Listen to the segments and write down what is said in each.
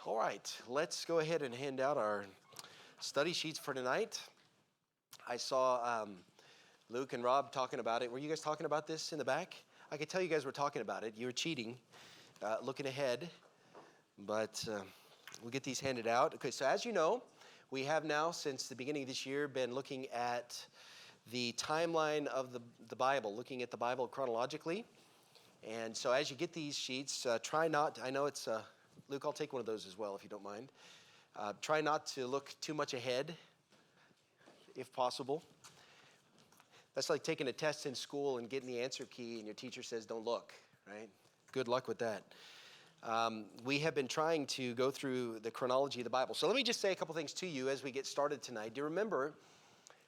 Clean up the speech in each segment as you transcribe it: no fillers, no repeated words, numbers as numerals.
All right, let's go ahead and hand out our study sheets for tonight. I saw Luke and Rob talking about it. Were you guys talking about this in the back? I could tell you guys were talking about it. You were cheating, looking ahead, but we'll get these handed out. Okay, so as you know, we have now, since the beginning of this year, been looking at the timeline of the Bible, looking at the Bible chronologically. And so as you get these sheets, try not, I know it's, Luke, I'll take one of those as well if you don't mind. Try not to look too much ahead, if possible. That's like taking a test in school and getting the answer key and your teacher says, don't look, right? Good luck with that. We have been trying to go through the chronology of the Bible. So let me just say a couple things to you as we get started tonight. Do you remember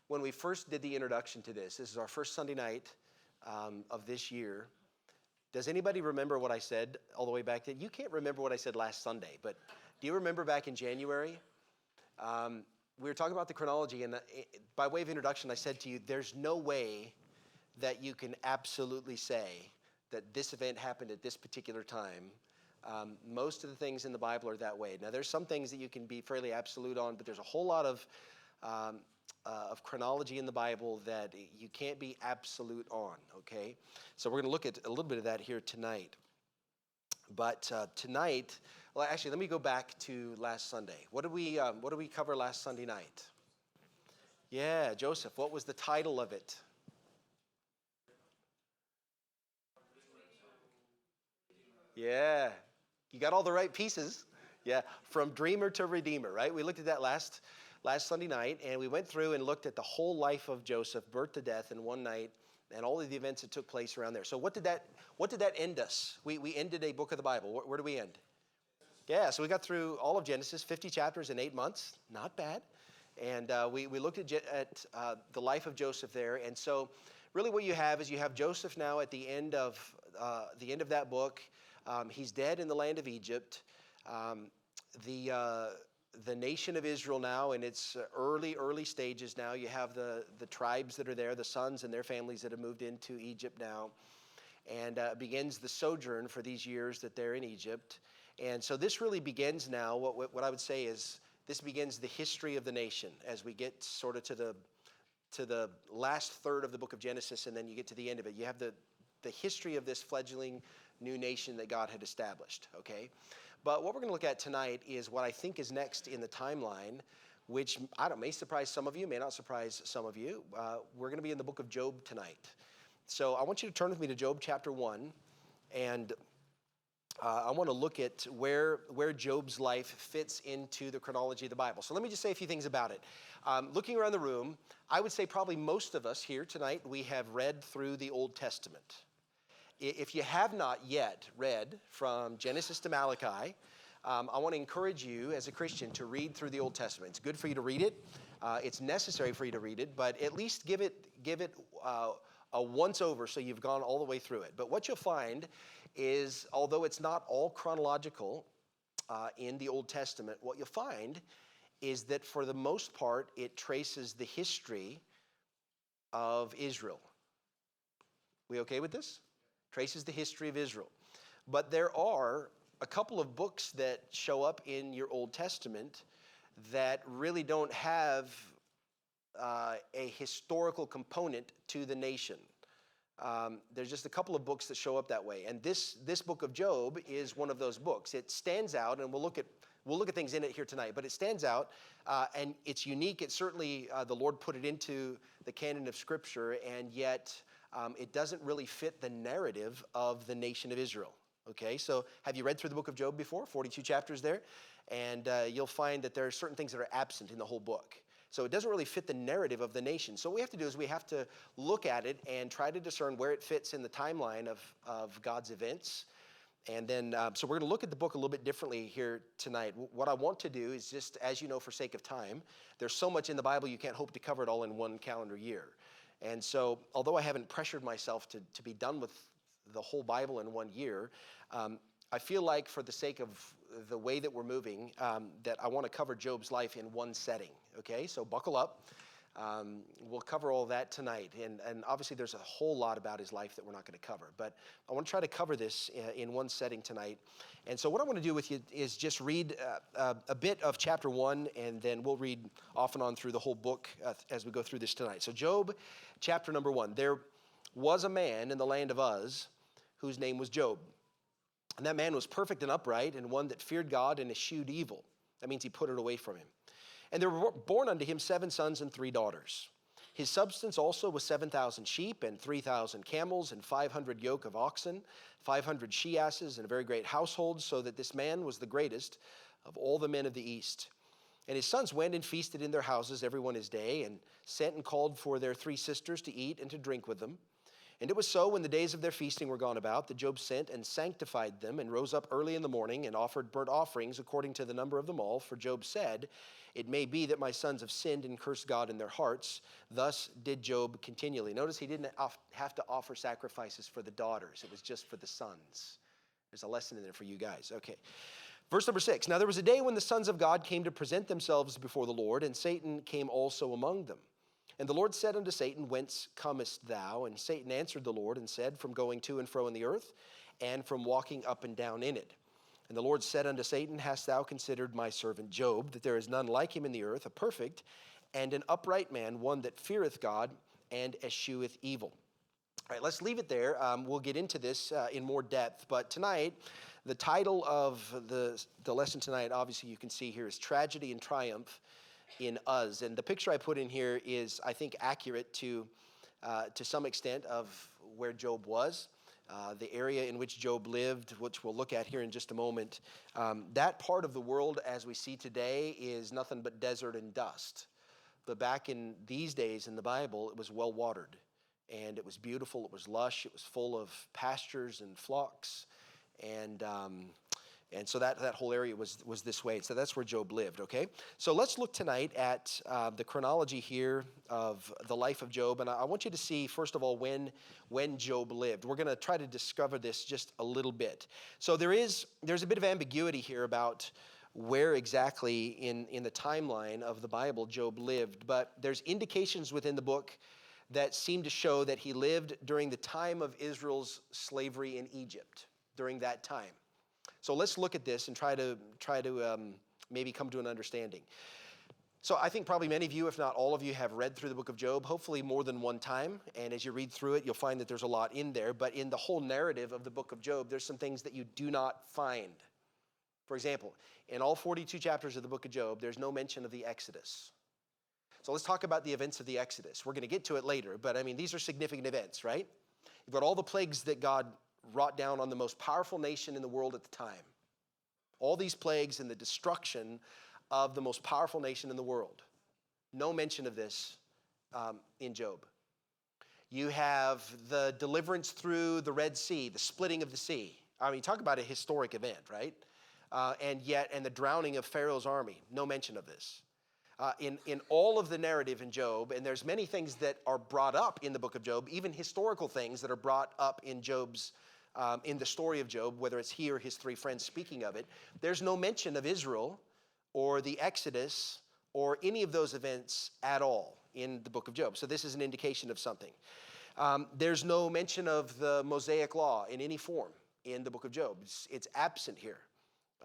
when we first did the introduction to this? This is our first Sunday night of this year. Does anybody remember what I said all the way back then? You can't remember what I said last Sunday, but do you remember back in January? We were talking about the chronology, and by way of introduction, I said to you, there's no way that you can absolutely say that this event happened at this particular time. Most of the things in the Bible are that way. Now, there's some things that you can be fairly absolute on, but there's a whole lot of chronology in the Bible that you can't be absolute on, okay? So we're going to look at a little bit of that here tonight. But tonight, well, actually, let me go back to last Sunday. What did we cover last Sunday night? Yeah, Joseph, what was the title of it? Yeah, you got all the right pieces. Yeah, from dreamer to redeemer, right? We looked at that last Sunday night, and we went through and looked at the whole life of Joseph, birth to death in one night, and all of the events that took place around there. So what did that end us? We ended a book of the Bible. Where did we end? Yeah, so we got through all of Genesis, 50 chapters in 8 months. Not bad. And we looked at the life of Joseph there. And so really what you have is you have Joseph now at the end of that book. He's dead in the land of Egypt. The nation of Israel now in its early stages now. You have the tribes that are there, the sons and their families that have moved into Egypt now. And begins the sojourn for these years that they're in Egypt. And so this really begins now, what I would say is this begins the history of the nation as we get sort of to the last third of the book of Genesis, and then you get to the end of it. You have the history of this fledgling new nation that God had established, okay? But what we're going to look at tonight is what I think is next in the timeline, which may surprise some of you, may not surprise some of you. We're going to be in the book of Job tonight. So I want you to turn with me to Job chapter 1, and I want to look at where Job's life fits into the chronology of the Bible. So let me just say a few things about it. Looking around the room, I would say probably most of us here tonight, we have read through the Old Testament. If you have not yet read from Genesis to Malachi, I want to encourage you as a Christian to read through the Old Testament. It's good for you to read it. It's necessary for you to read it, but at least give it a once over so you've gone all the way through it. But what you'll find is, although it's not all chronological in the Old Testament, what you'll find is that for the most part, it traces the history of Israel. We okay with this? Traces the history of Israel. But there are a couple of books that show up in your Old Testament that really don't have a historical component to the nation. There's just a couple of books that show up that way. And this book of Job is one of those books. It stands out, and we'll look at things in it here tonight, but it stands out, and it's unique. It's certainly, the Lord put it into the canon of Scripture, and yet it doesn't really fit the narrative of the nation of Israel. Okay, so have you read through the book of Job before? 42 chapters there. And you'll find that there are certain things that are absent in the whole book. So it doesn't really fit the narrative of the nation. So what we have to do is we have to look at it and try to discern where it fits in the timeline of God's events. And then, so we're going to look at the book a little bit differently here tonight. What I want to do is just, as you know, for sake of time, there's so much in the Bible you can't hope to cover it all in one calendar year. And so, although I haven't pressured myself to be done with the whole Bible in 1 year, I feel like for the sake of the way that we're moving, that I want to cover Job's life in one setting, okay? So buckle up. We'll cover all that tonight, and obviously there's a whole lot about his life that we're not going to cover, but I want to try to cover this in one setting tonight. And so what I want to do with you is just read a bit of chapter 1, and then we'll read off and on through the whole book as we go through this tonight. So Job, chapter number 1. There was a man in the land of Uz whose name was Job. And that man was perfect and upright, and one that feared God and eschewed evil. That means he put it away from him. And there were born unto him 7 sons and 3 daughters. His substance also was 7,000 sheep and 3,000 camels and 500 yoke of oxen, 500 she-asses, and a very great household, so that this man was the greatest of all the men of the east. And his sons went and feasted in their houses every one his day, and sent and called for their 3 sisters to eat and to drink with them. And it was so, when the days of their feasting were gone about, that Job sent and sanctified them, and rose up early in the morning, and offered burnt offerings according to the number of them all. For Job said, "It may be that my sons have sinned and cursed God in their hearts." Thus did Job continually. Notice he didn't have to offer sacrifices for the daughters. It was just for the sons. There's a lesson in there for you guys. Okay. Verse number 6. Now there was a day when the sons of God came to present themselves before the Lord, and Satan came also among them. And the Lord said unto Satan, "Whence comest thou?" And Satan answered the Lord and said, "From going to and fro in the earth, and from walking up and down in it." And the Lord said unto Satan, "Hast thou considered my servant Job, that there is none like him in the earth, a perfect and an upright man, one that feareth God and escheweth evil?" All right, let's leave it there. We'll get into this in more depth. But tonight, the title of the lesson tonight, obviously you can see here, is Tragedy and Triumph in Uz. And the picture I put in here is, I think, accurate to some extent of where Job was, the area in which Job lived, which we'll look at here in just a moment. That part of the world, as we see today, is nothing but desert and dust. But back in these days in the Bible, it was well watered, and it was beautiful, it was lush, it was full of pastures and flocks, and so that whole area was this way. So that's where Job lived, okay? So let's look tonight at the chronology here of the life of Job. And I want you to see, first of all, when Job lived. We're going to try to discover this just a little bit. So there's a bit of ambiguity here about where exactly in the timeline of the Bible Job lived. But there's indications within the book that seem to show that he lived during the time of Israel's slavery in Egypt, during that time. So let's look at this and try to maybe come to an understanding. So I think probably many of you, if not all of you, have read through the book of Job, hopefully more than one time. And as you read through it, you'll find that there's a lot in there. But in the whole narrative of the book of Job, there's some things that you do not find. For example, in all 42 chapters of the book of Job, there's no mention of the Exodus. So let's talk about the events of the Exodus. We're going to get to it later, but I mean, these are significant events, right? You've got all the plagues that God wrought down on the most powerful nation in the world at the time. All these plagues and the destruction of the most powerful nation in the world. No mention of this in Job. You have the deliverance through the Red Sea, the splitting of the sea. I mean, talk about a historic event, right? And the drowning of Pharaoh's army. No mention of this. In all of the narrative in Job, and there's many things that are brought up in the book of Job, even historical things that are brought up in Job's in the story of Job, whether it's he or his 3 friends speaking of it, there's no mention of Israel or the Exodus or any of those events at all in the book of Job. So this is an indication of something. There's no mention of the Mosaic law in any form in the book of Job. It's absent here.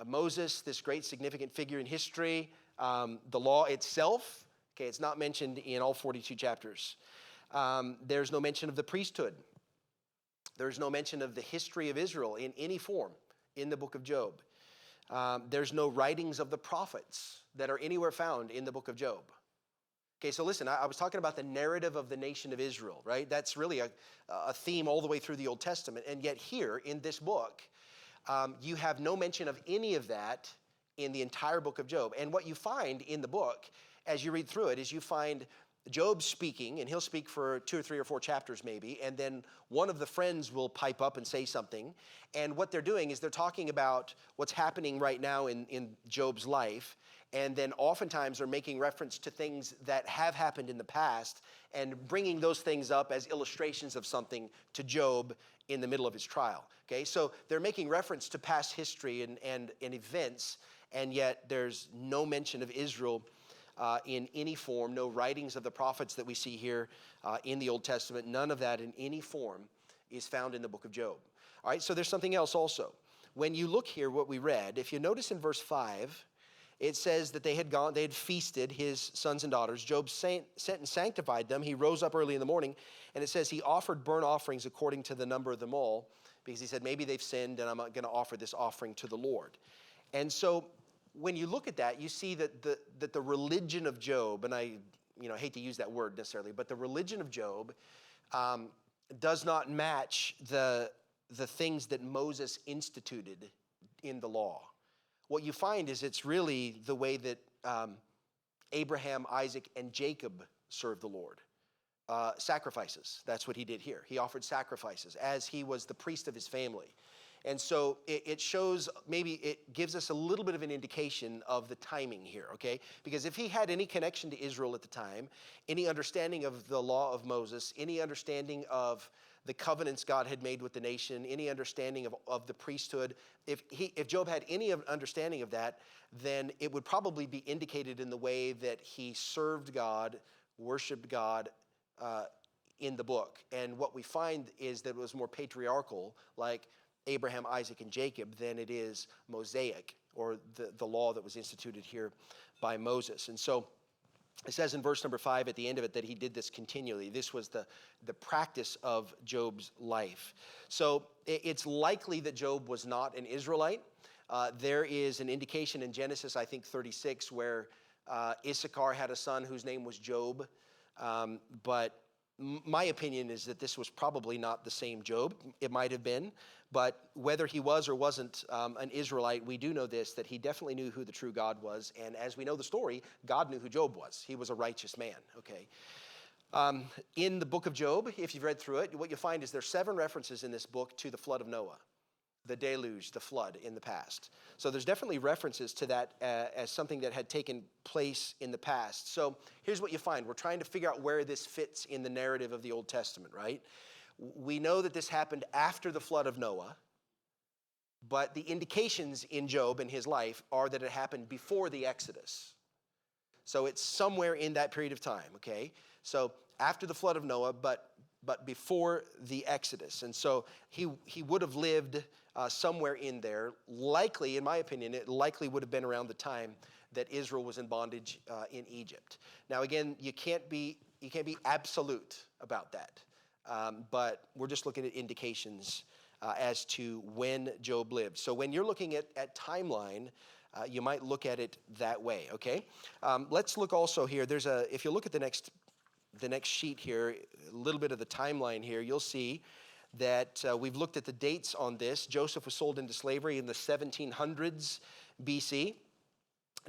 Moses, this great significant figure in history, the law itself, okay, it's not mentioned in all 42 chapters. There's no mention of the priesthood. There's no mention of the history of Israel in any form in the book of Job. There's no writings of the prophets that are anywhere found in the book of Job. Okay, so listen, I was talking about the narrative of the nation of Israel, right? That's really a theme all the way through the Old Testament. And yet here in this book, you have no mention of any of that in the entire book of Job. And what you find in the book, as you read through it, is you find Job speaking, and he'll speak for 2 or 3 or 4 chapters maybe, and then one of the friends will pipe up and say something. And what they're doing is they're talking about what's happening right now in Job's life, and then oftentimes they're making reference to things that have happened in the past and bringing those things up as illustrations of something to Job in the middle of his trial. Okay, so they're making reference to past history and events, and yet there's no mention of Israel in any form, no writings of the prophets that we see here in the Old Testament, none of that in any form is found in the book of Job. All right, so there's something else also. When you look here, what we read, if you notice in verse 5, it says that they had feasted his sons and daughters. Job sent and sanctified them. He rose up early in the morning, and it says he offered burnt offerings according to the number of them all, because he said, maybe they've sinned, and I'm not going to offer this offering to the Lord. And so when you look at that, you see that the religion of Job, and I hate to use that word necessarily, but the religion of Job does not match the things that Moses instituted in the law. What you find is it's really the way that Abraham, Isaac, and Jacob served the Lord. Sacrifices, that's what he did here. He offered sacrifices as he was the priest of his family. And so it shows, maybe it gives us a little bit of an indication of the timing here, okay? Because if he had any connection to Israel at the time, any understanding of the law of Moses, any understanding of the covenants God had made with the nation, any understanding of the priesthood, if Job had any understanding of that, then it would probably be indicated in the way that he served God, worshiped God in the book. And what we find is that it was more patriarchal, like Abraham, Isaac, and Jacob, than it is Mosaic, or the law that was instituted here by Moses. And so it says in verse number 5 at the end of it that he did this continually. This was the practice of Job's life. So it's likely that Job was not an Israelite. There is an indication in Genesis, I think 36, where Issachar had a son whose name was Job. But my opinion is that this was probably not the same Job. It might have been. But whether he was or wasn't an Israelite, we do know this, that he definitely knew who the true God was. And as we know the story, God knew who Job was. He was a righteous man, okay? In the book of Job, if you've read through it, what you'll find is there's 7 references in this book to the flood of Noah, the deluge, the flood in the past. So there's definitely references to that as something that had taken place in the past. So here's what you find. We're trying to figure out where this fits in the narrative of the Old Testament, right? We know that this happened after the flood of Noah, but the indications in Job and his life are that it happened before the Exodus. So it's somewhere in that period of time, okay? So after the flood of Noah, but before the Exodus. And so he would have lived somewhere in there. Likely, in my opinion, it likely would have been around the time that Israel was in bondage in Egypt. Now again, you can't be absolute about that. But we're just looking at indications as to when Job lived. So when you're looking at timeline, you might look at it that way, okay? Let's look also here. If you look at the next sheet here, a little bit of the timeline here, you'll see that we've looked at the dates on this. Joseph was sold into slavery in the 1700s BC.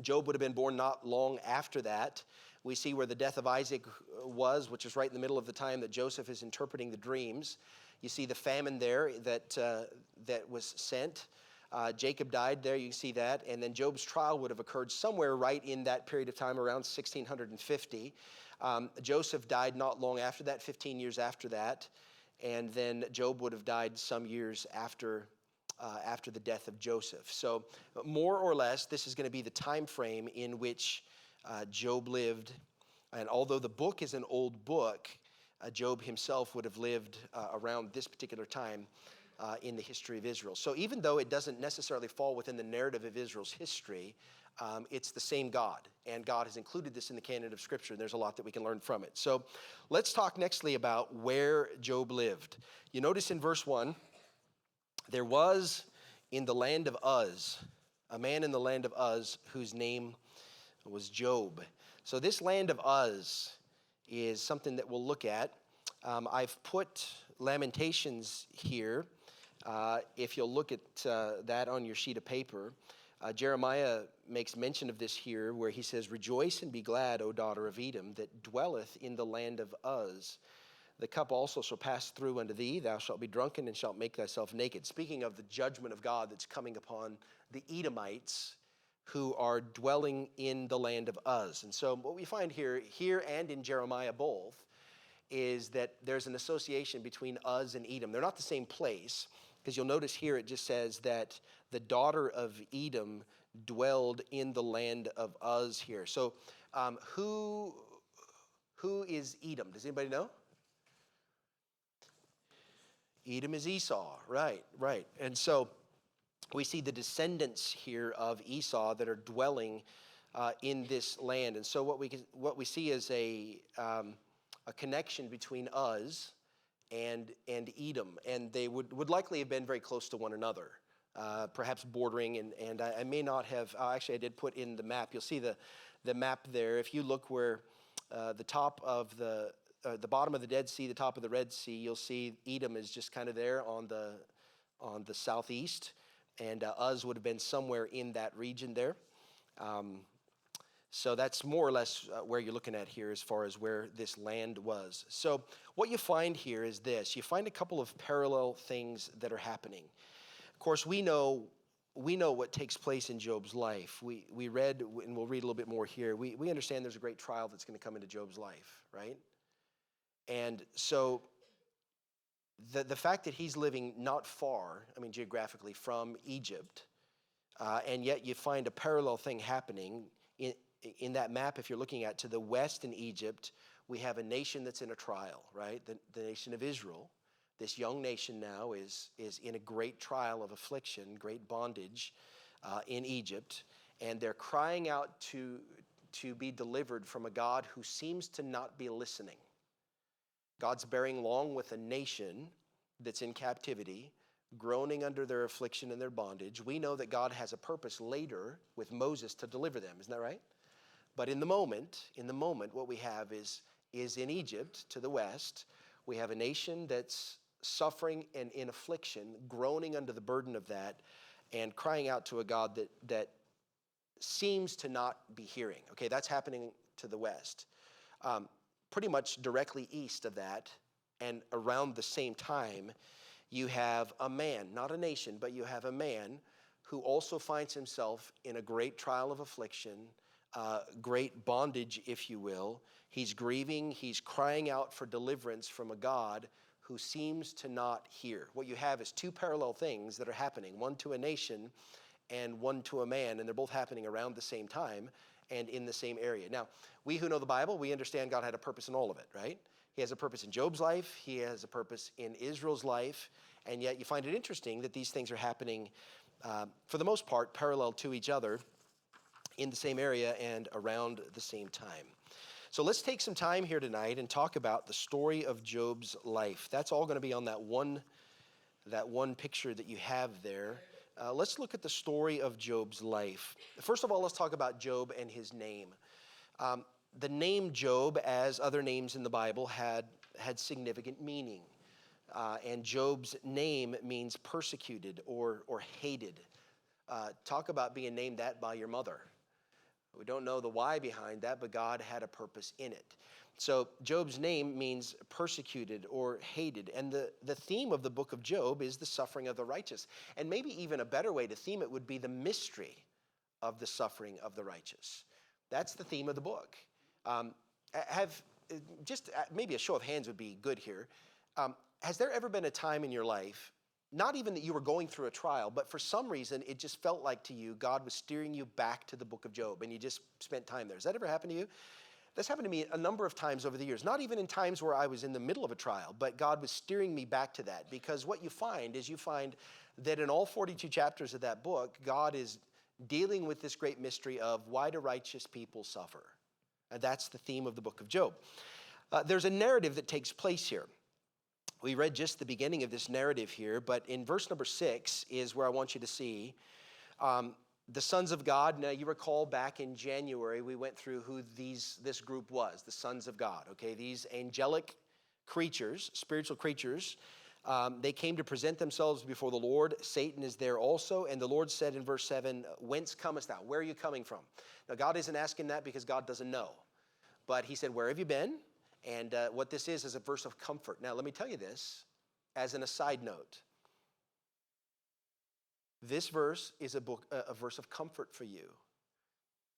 Job would have been born not long after that. We see where the death of Isaac was, which is right in the middle of the time that Joseph is interpreting the dreams. You see the famine there that was sent. Jacob died there, you see that. And then Job's trial would have occurred somewhere right in that period of time, around 1650. Joseph died not long after that, 15 years after that. And then Job would have died some years after the death of Joseph. So more or less, this is going to be the time frame in which Job lived. And although the book is an old book, Job himself would have lived around this particular time in the history of Israel. So even though it doesn't necessarily fall within the narrative of Israel's history, it's the same God. And God has included this in the canon of Scripture. And there's a lot that we can learn from it. So let's talk nextly about where Job lived. You notice in verse 1, there was in the land of Uz, a man in the land of Uz whose name was Job. So this land of Uz is something that we'll look at. I've put Lamentations here. If you'll look at that on your sheet of paper, Jeremiah makes mention of this here where he says, "Rejoice and be glad, O daughter of Edom, that dwelleth in the land of Uz. The cup also shall pass through unto thee. Thou shalt be drunken and shalt make thyself naked." Speaking of the judgment of God that's coming upon the Edomites who are dwelling in the land of Uz. And so what we find here and in Jeremiah both, is that there's an association between Uz and Edom. They're not the same place. Because you'll notice here it just says that the daughter of Edom dwelled in the land of Uz here. So who is Edom? Does anybody know? Edom is Esau, right. And so we see the descendants here of Esau that are dwelling in this land. And so what we see is a connection between Uz and Edom, and they would likely have been very close to one another, perhaps bordering. And I may not have. Actually, I did put in the map. You'll see the map there. If you look where the top of the bottom of the Dead Sea, the top of the Red Sea, you'll see Edom is just kind of there on the southeast, and Uz would have been somewhere in that region there. So that's more or less where you're looking at here as far as where this land was. So what you find here is this. You find a couple of parallel things that are happening. Of course, we know what takes place in Job's life. We read, and we'll read a little bit more here, we understand there's a great trial that's going to come into Job's life, right? And so the fact that he's living not far, geographically, from Egypt, and yet you find a parallel thing happening in that map. If you're looking at to the west in Egypt, we have a nation that's in a trial, right? The nation of Israel. This young nation now is in a great trial of affliction, great bondage in Egypt, and they're crying out to be delivered from a God who seems to not be listening. God's bearing along with a nation that's in captivity, groaning under their affliction and their bondage. We know that God has a purpose later with Moses to deliver them. Isn't that right? But in the moment, what we have is in Egypt to the west, we have a nation that's suffering and in affliction, groaning under the burden of that, and crying out to a God that seems to not be hearing. Okay, that's happening to the west. Pretty much directly east of that, and around the same time, you have a man, not a nation, but you have a man who also finds himself in a great trial of affliction, great bondage, if you will. He's grieving, he's crying out for deliverance from a God who seems to not hear. What you have is two parallel things that are happening, one to a nation and one to a man, and they're both happening around the same time and in the same area. Now, we who know the Bible, we understand God had a purpose in all of it, right? He has a purpose in Job's life, he has a purpose in Israel's life, and yet you find it interesting that these things are happening, for the most part, parallel to each other in the same area and around the same time. So let's take some time here tonight and talk about the story of Job's life. That's all going to be on that one picture that you have there. Let's look at the story of Job's life. First of all, let's talk about Job and his name. The name Job, as other names in the Bible, had significant meaning. And Job's name means persecuted or hated. Talk about being named that by your mother. We don't know the why behind that, but God had a purpose in it. So Job's name means persecuted or hated. And the theme of the book of Job is the suffering of the righteous. And maybe even a better way to theme it would be the mystery of the suffering of the righteous. That's the theme of the book. Maybe a show of hands would be good here. Has there ever been a time in your life, not even that you were going through a trial, but for some reason it just felt like to you God was steering you back to the book of Job and you just spent time there? Has that ever happened to you? That's happened to me a number of times over the years, not even in times where I was in the middle of a trial, but God was steering me back to that, because what you find that in all 42 chapters of that book, God is dealing with this great mystery of why do righteous people suffer? And that's the theme of the book of Job. There's a narrative that takes place here. We read just the beginning of this narrative here, but in verse number 6 is where I want you to see the sons of God. Now, you recall back in January, we went through who this group was, the sons of God, okay? These angelic creatures, spiritual creatures, they came to present themselves before the Lord. Satan is there also, and the Lord said in verse 7, "Whence comest thou?" Where are you coming from? Now, God isn't asking that because God doesn't know, but he said, "Where have you been?" And what this is a verse of comfort. Now, let me tell you this as an aside note. This verse is a verse of comfort for you.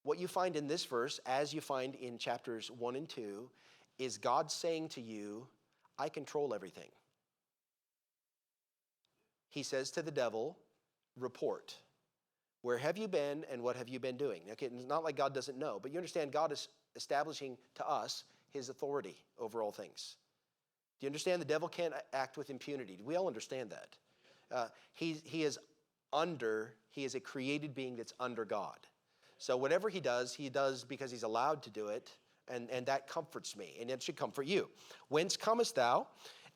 What you find in this verse, as you find in chapters 1 and 2, is God saying to you, I control everything. he says to the devil, report. Where have you been and what have you been doing? Okay, it's not like God doesn't know, but you understand God is establishing to us his authority over all things. Do you understand the devil can't act with impunity? Do we all understand that? He is a created being that's under God. So whatever he does because he's allowed to do it, and that comforts me, and it should comfort you. Whence comest thou?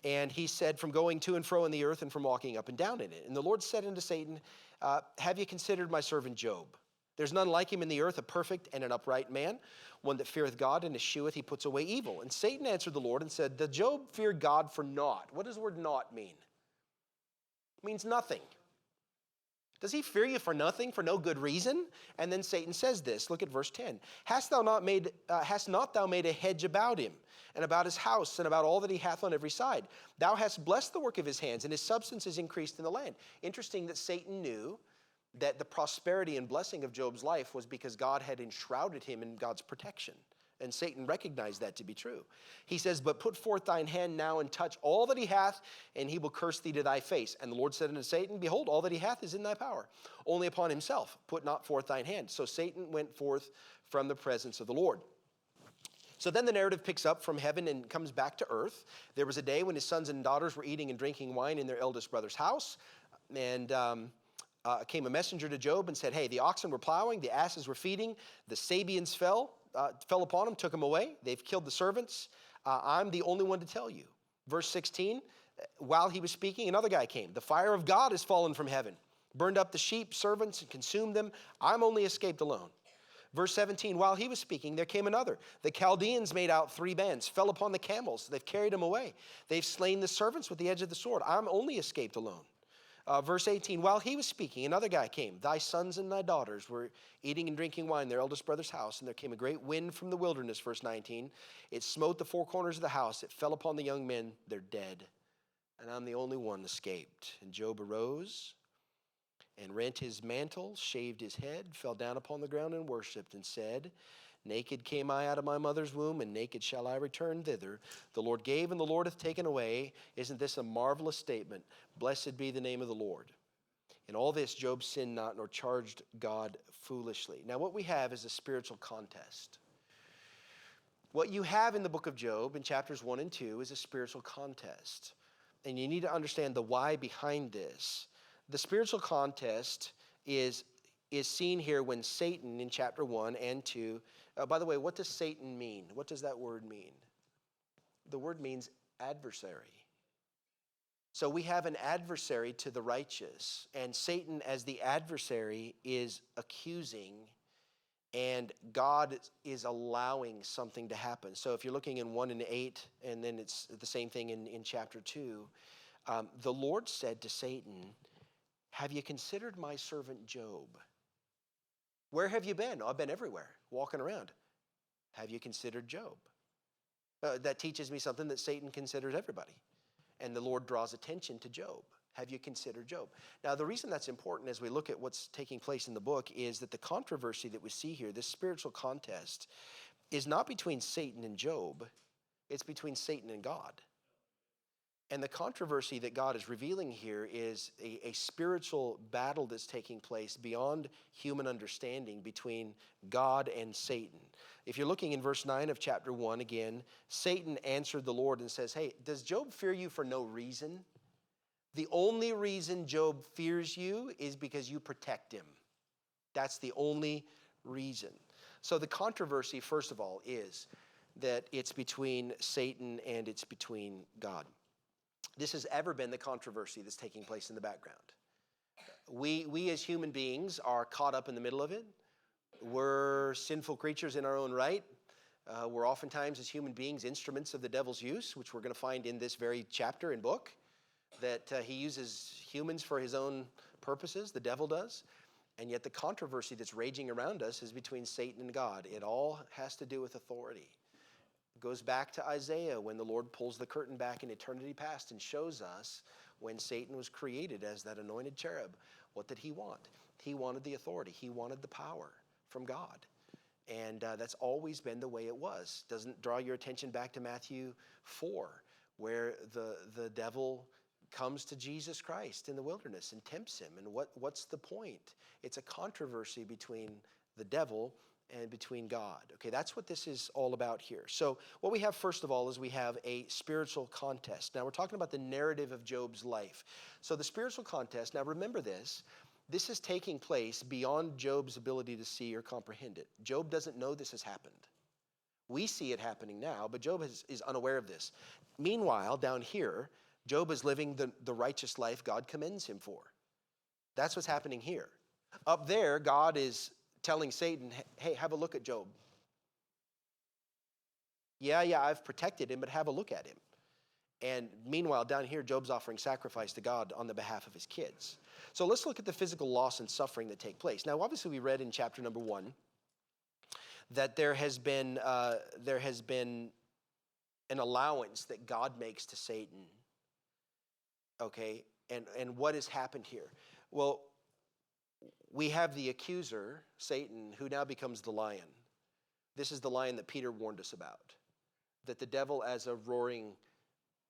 And he said, from going to and fro in the earth and from walking up and down in it. And the Lord said unto Satan, have you considered my servant Job? There's none like him in the earth, a perfect and an upright man, one that feareth God and escheweth, he puts away evil. And Satan answered the Lord and said, does Job fear God for naught? What does the word naught mean? It means nothing. Does he fear you for nothing, for no good reason? And then Satan says this, look at verse 10. Hast not thou made a hedge about him, and about his house, and about all that he hath on every side? Thou hast blessed the work of his hands, and his substance is increased in the land. Interesting that Satan knew that the prosperity and blessing of Job's life was because God had enshrouded him in God's protection. And Satan recognized that to be true. He says, but put forth thine hand now and touch all that he hath, and he will curse thee to thy face. And the Lord said unto Satan, behold, all that he hath is in thy power. Only upon himself put not forth thine hand. So Satan went forth from the presence of the Lord. So then the narrative picks up from heaven and comes back to earth. There was a day when his sons and daughters were eating and drinking wine in their eldest brother's house. And came a messenger to Job and said, hey, the oxen were plowing, the asses were feeding, the Sabeans fell upon them, took them away. They've killed the servants. I'm the only one to tell you. Verse 16, while he was speaking, another guy came. The fire of God has fallen from heaven, burned up the sheep, servants, and consumed them. I'm only escaped alone. Verse 17, while he was speaking, there came another. The Chaldeans made out 3 bands, fell upon the camels. They've carried them away. They've slain the servants with the edge of the sword. I'm only escaped alone. Verse 18, while he was speaking, another guy came. Thy sons and thy daughters were eating and drinking wine in their eldest brother's house, and there came a great wind from the wilderness, verse 19. It smote the 4 corners of the house. It fell upon the young men. They're dead. And I'm the only one escaped. And Job arose and rent his mantle, shaved his head, fell down upon the ground and worshipped, and said, naked came I out of my mother's womb, and naked shall I return thither. The Lord gave, and the Lord hath taken away. Isn't this a marvelous statement? Blessed be the name of the Lord. In all this, Job sinned not, nor charged God foolishly. Now, what we have is a spiritual contest. What you have in the book of Job, in chapters 1 and 2, is a spiritual contest. And you need to understand the why behind this. The spiritual contest is seen here when Satan, in chapter 1 and 2, by the way, what does Satan mean? What does that word mean? The word means adversary. So we have an adversary to the righteous, and Satan as the adversary is accusing, and God is allowing something to happen. So if you're looking in 1 and 8, and then it's the same thing in chapter 2, the Lord said to Satan, have you considered my servant Job? Where have you been? Oh, I've been everywhere, walking around. Have you considered Job? That teaches me something that Satan considers everybody. And the Lord draws attention to Job. Have you considered Job? Now, the reason that's important as we look at what's taking place in the book is that the controversy that we see here, this spiritual contest, is not between Satan and Job. It's between Satan and God. And the controversy that God is revealing here is a spiritual battle that's taking place beyond human understanding between God and Satan. If you're looking in verse 9 of chapter 1 again, Satan answered the Lord and says, hey, does Job fear you for no reason? The only reason Job fears you is because you protect him. That's the only reason. So the controversy, first of all, is that it's between Satan and it's between God. This has ever been the controversy that's taking place in the background. We as human beings are caught up in the middle of it. We're sinful creatures in our own right. We're oftentimes as human beings instruments of the devil's use, which we're going to find in this very chapter and book, that he uses humans for his own purposes, the devil does. And yet the controversy that's raging around us is between Satan and God. It all has to do with authority. Goes back to Isaiah when the Lord pulls the curtain back in eternity past and shows us when Satan was created as that anointed cherub. What did he want? He wanted the authority. He wanted the power from God. And that's always been the way it was. Doesn't draw your attention back to Matthew 4, where the devil comes to Jesus Christ in the wilderness and tempts him. And what's the point? It's a controversy between the devil and between God. Okay, that's what this is all about here. So what we have first of all is we have a spiritual contest. Now we're talking about the narrative of Job's life. So the spiritual contest, now remember this is taking place beyond Job's ability to see or comprehend it. Job doesn't know this has happened. We see it happening now, but Job is unaware of this. Meanwhile, down here, Job is living the righteous life God commends him for. That's what's happening here. Up there, God is telling Satan, hey, have a look at Job. Yeah, I've protected him, but have a look at him. And meanwhile, down here, Job's offering sacrifice to God on the behalf of his kids. So let's look at the physical loss and suffering that take place. Now, obviously, we read in chapter number 1 that there has been an allowance that God makes to Satan. Okay, and what has happened here? Well, we have the accuser, Satan, who now becomes the lion. This is the lion that Peter warned us about, that the devil as a roaring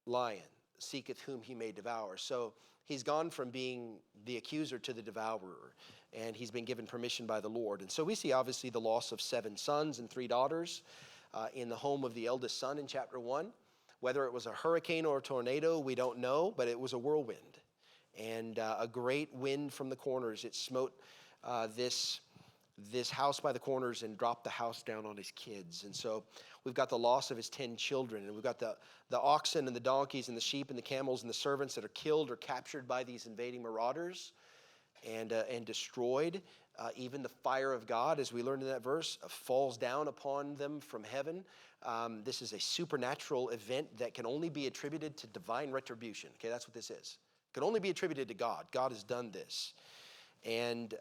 lion seeketh whom he may devour. So he's gone from being the accuser to the devourer, and he's been given permission by the Lord. And so we see obviously the loss of 7 sons and 3 daughters in the home of the eldest son in chapter 1. Whether it was a hurricane or a tornado, we don't know, but it was a whirlwind. And a great wind from the corners, it smote this house by the corners and dropped the house down on his kids. And so we've got the loss of his 10 children, and we've got the oxen and the donkeys and the sheep and the camels and the servants that are killed or captured by these invading marauders and destroyed. Even the fire of God, as we learned in that verse, falls down upon them from heaven. This is a supernatural event that can only be attributed to divine retribution. Okay, that's what this is. It can only be attributed to God. God has done this. And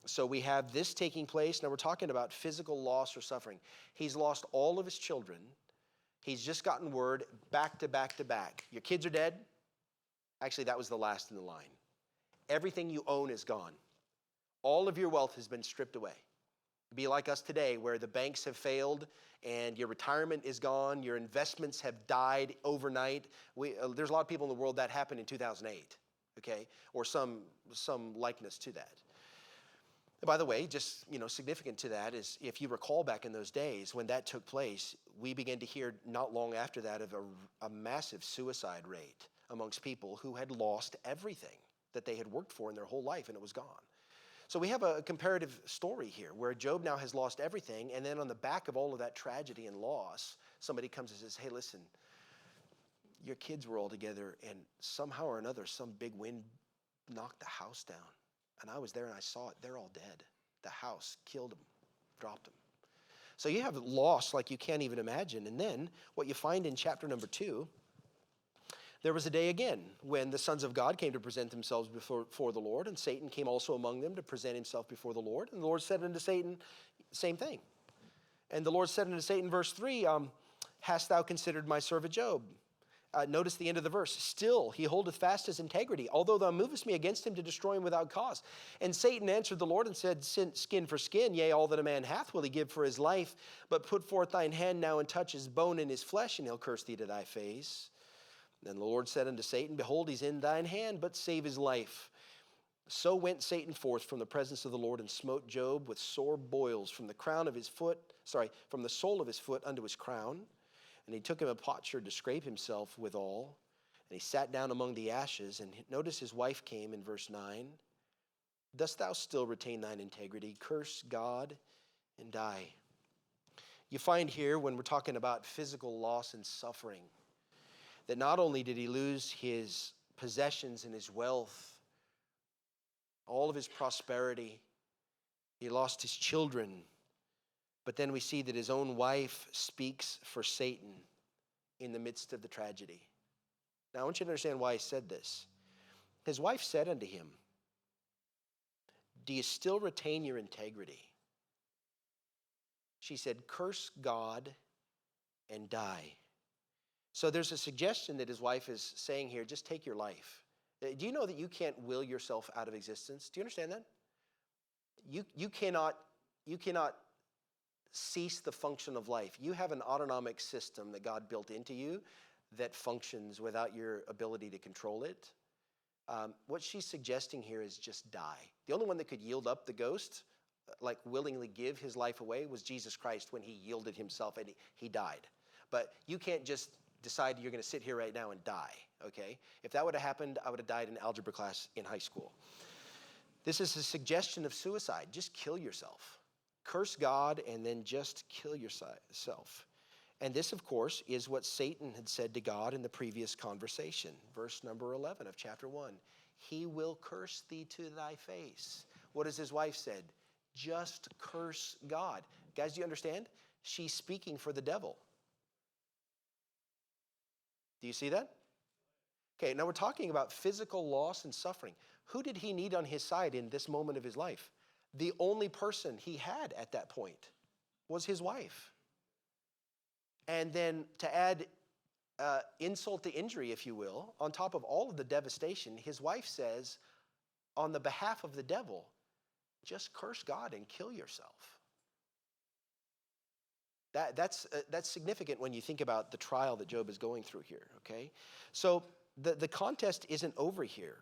so we have this taking place. Now we're talking about physical loss or suffering. He's lost all of his children. He's just gotten word back to back to back. Your kids are dead. Actually, that was the last in the line. Everything you own is gone. All of your wealth has been stripped away. It'd be like us today, where the banks have failed and your retirement is gone, your investments have died overnight. There's a lot of people in the world that happened in 2008, okay, or some likeness to that. And by the way, just significant to that is, if you recall back in those days when that took place, we began to hear not long after that of a massive suicide rate amongst people who had lost everything that they had worked for in their whole life, and it was gone. So we have a comparative story here where Job now has lost everything, and then on the back of all of that tragedy and loss, somebody comes and says, hey, listen, your kids were all together, and somehow or another, some big wind knocked the house down. And I was there and I saw it. They're all dead. The house killed them, dropped them. So you have loss like you can't even imagine. And then what you find in chapter number 2, there was a day again when the sons of God came to present themselves before the Lord, and Satan came also among them to present himself before the Lord. And the Lord said unto Satan, same thing. And the Lord said unto Satan, verse 3, hast thou considered my servant Job? Notice the end of the verse. Still he holdeth fast his integrity, although thou movest me against him to destroy him without cause. And Satan answered the Lord and said, skin for skin, yea, all that a man hath will he give for his life. But put forth thine hand now and touch his bone and his flesh, and he'll curse thee to thy face. Then the Lord said unto Satan, behold, he's in thine hand, but save his life. So went Satan forth from the presence of the Lord and smote Job with sore boils from the from the sole of his foot unto his crown. And he took him a potsherd to scrape himself withal. And he sat down among the ashes. And notice his wife came in verse 9. Dost thou still retain thine integrity? Curse God and die. You find here, when we're talking about physical loss and suffering, that not only did he lose his possessions and his wealth, all of his prosperity, he lost his children, but then we see that his own wife speaks for Satan in the midst of the tragedy. Now I want you to understand why he said this. His wife said unto him, do you still retain your integrity? She said, curse God and die. So there's a suggestion that his wife is saying here, just take your life. Do you know that you can't will yourself out of existence? Do you understand that? You cannot cease the function of life. You have an autonomic system that God built into you that functions without your ability to control it. What she's suggesting here is just die. The only one that could yield up the ghost, like willingly give his life away, was Jesus Christ when he yielded himself and he died. But you can't just decide you're going to sit here right now and die, okay? If that would have happened, I would have died in algebra class in high school. This is a suggestion of suicide. Just kill yourself. Curse God and then just kill yourself. And this, of course, is what Satan had said to God in the previous conversation. Verse number 11 of chapter 1. He will curse thee to thy face. What has his wife said? Just curse God. Guys, do you understand? She's speaking for the devil. Do you see that? Okay, now we're talking about physical loss and suffering. Who did he need on his side in this moment of his life? The only person he had at that point was his wife. And then to add insult to injury, if you will, on top of all of the devastation, his wife says, on the behalf of the devil, just curse God and kill yourself. That's significant when you think about the trial that Job is going through here, okay? So the contest isn't over here.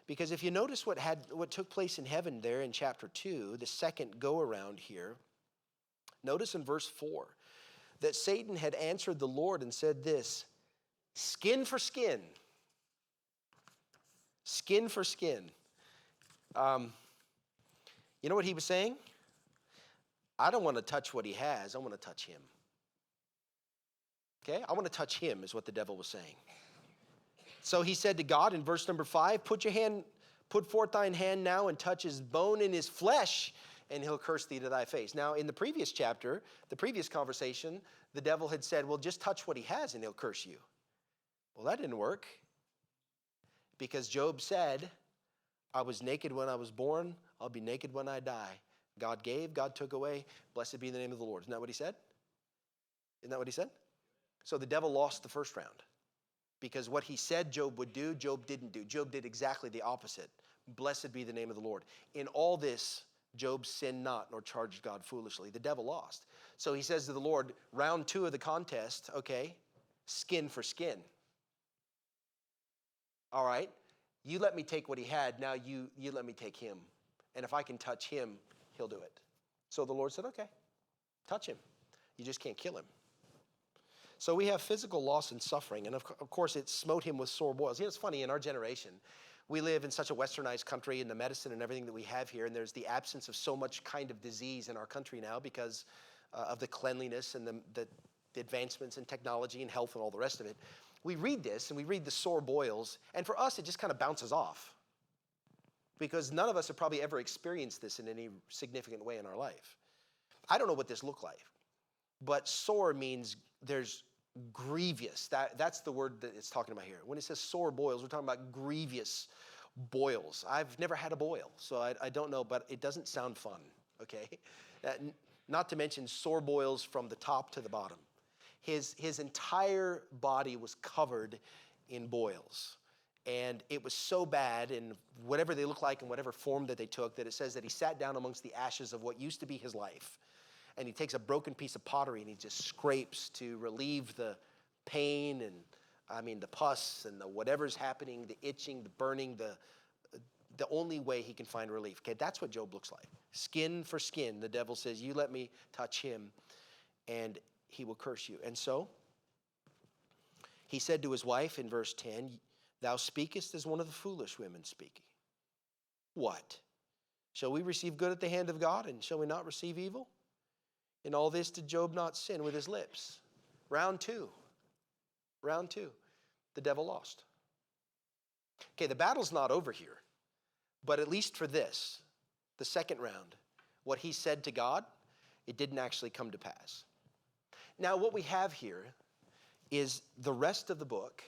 Because if you notice what took place in heaven there in chapter 2, the second go-around here, notice in verse 4 that Satan had answered the Lord and said this, skin for skin. Skin for skin. You know what he was saying? I don't want to touch what he has. I want to touch him. Okay? I want to touch him is what the devil was saying. So he said to God in verse number 5, put forth thine hand now and touch his bone and his flesh, and he'll curse thee to thy face. Now, in the previous chapter, the previous conversation, the devil had said, well, just touch what he has and he'll curse you. Well, that didn't work because Job said, I was naked when I was born. I'll be naked when I die. God gave, God took away. Blessed be the name of the Lord. Isn't that what he said? Isn't that what he said? So the devil lost the first round because what he said Job would do, Job didn't do. Job did exactly the opposite. Blessed be the name of the Lord. In all this, Job sinned not nor charged God foolishly. The devil lost. So he says to the Lord, round 2 of the contest, okay, skin for skin. All right, you let me take what he had, now you let me take him. And if I can touch him, he'll do it. So the Lord said, okay, touch him. You just can't kill him. So we have physical loss and suffering. And of course, it smote him with sore boils. You know, it's funny, in our generation, we live in such a westernized country and the medicine and everything that we have here, and there's the absence of so much kind of disease in our country now because of the cleanliness and the advancements in technology and health and all the rest of it. We read this and we read the sore boils, and for us, it just kind of bounces off because none of us have probably ever experienced this in any significant way in our life. I don't know what this looked like, but sore means there's grievous. That's the word that it's talking about here. When it says sore boils, we're talking about grievous boils. I've never had a boil, so I don't know, but it doesn't sound fun, okay? Not to mention sore boils from the top to the bottom. His entire body was covered in boils. And it was so bad in whatever they look like and whatever form that they took that it says that he sat down amongst the ashes of what used to be his life. And he takes a broken piece of pottery and he just scrapes to relieve the pain and the pus and the whatever's happening, the itching, the burning, the only way he can find relief. Okay, that's what Job looks like. Skin for skin. The devil says, you let me touch him and he will curse you. And so he said to his wife in verse 10, thou speakest as one of the foolish women speaking. What? Shall we receive good at the hand of God, and shall we not receive evil? In all this did Job not sin with his lips. Round 2. The devil lost. Okay, the battle's not over here. But at least for this, the second round, what he said to God, it didn't actually come to pass. Now, what we have here is the rest of the book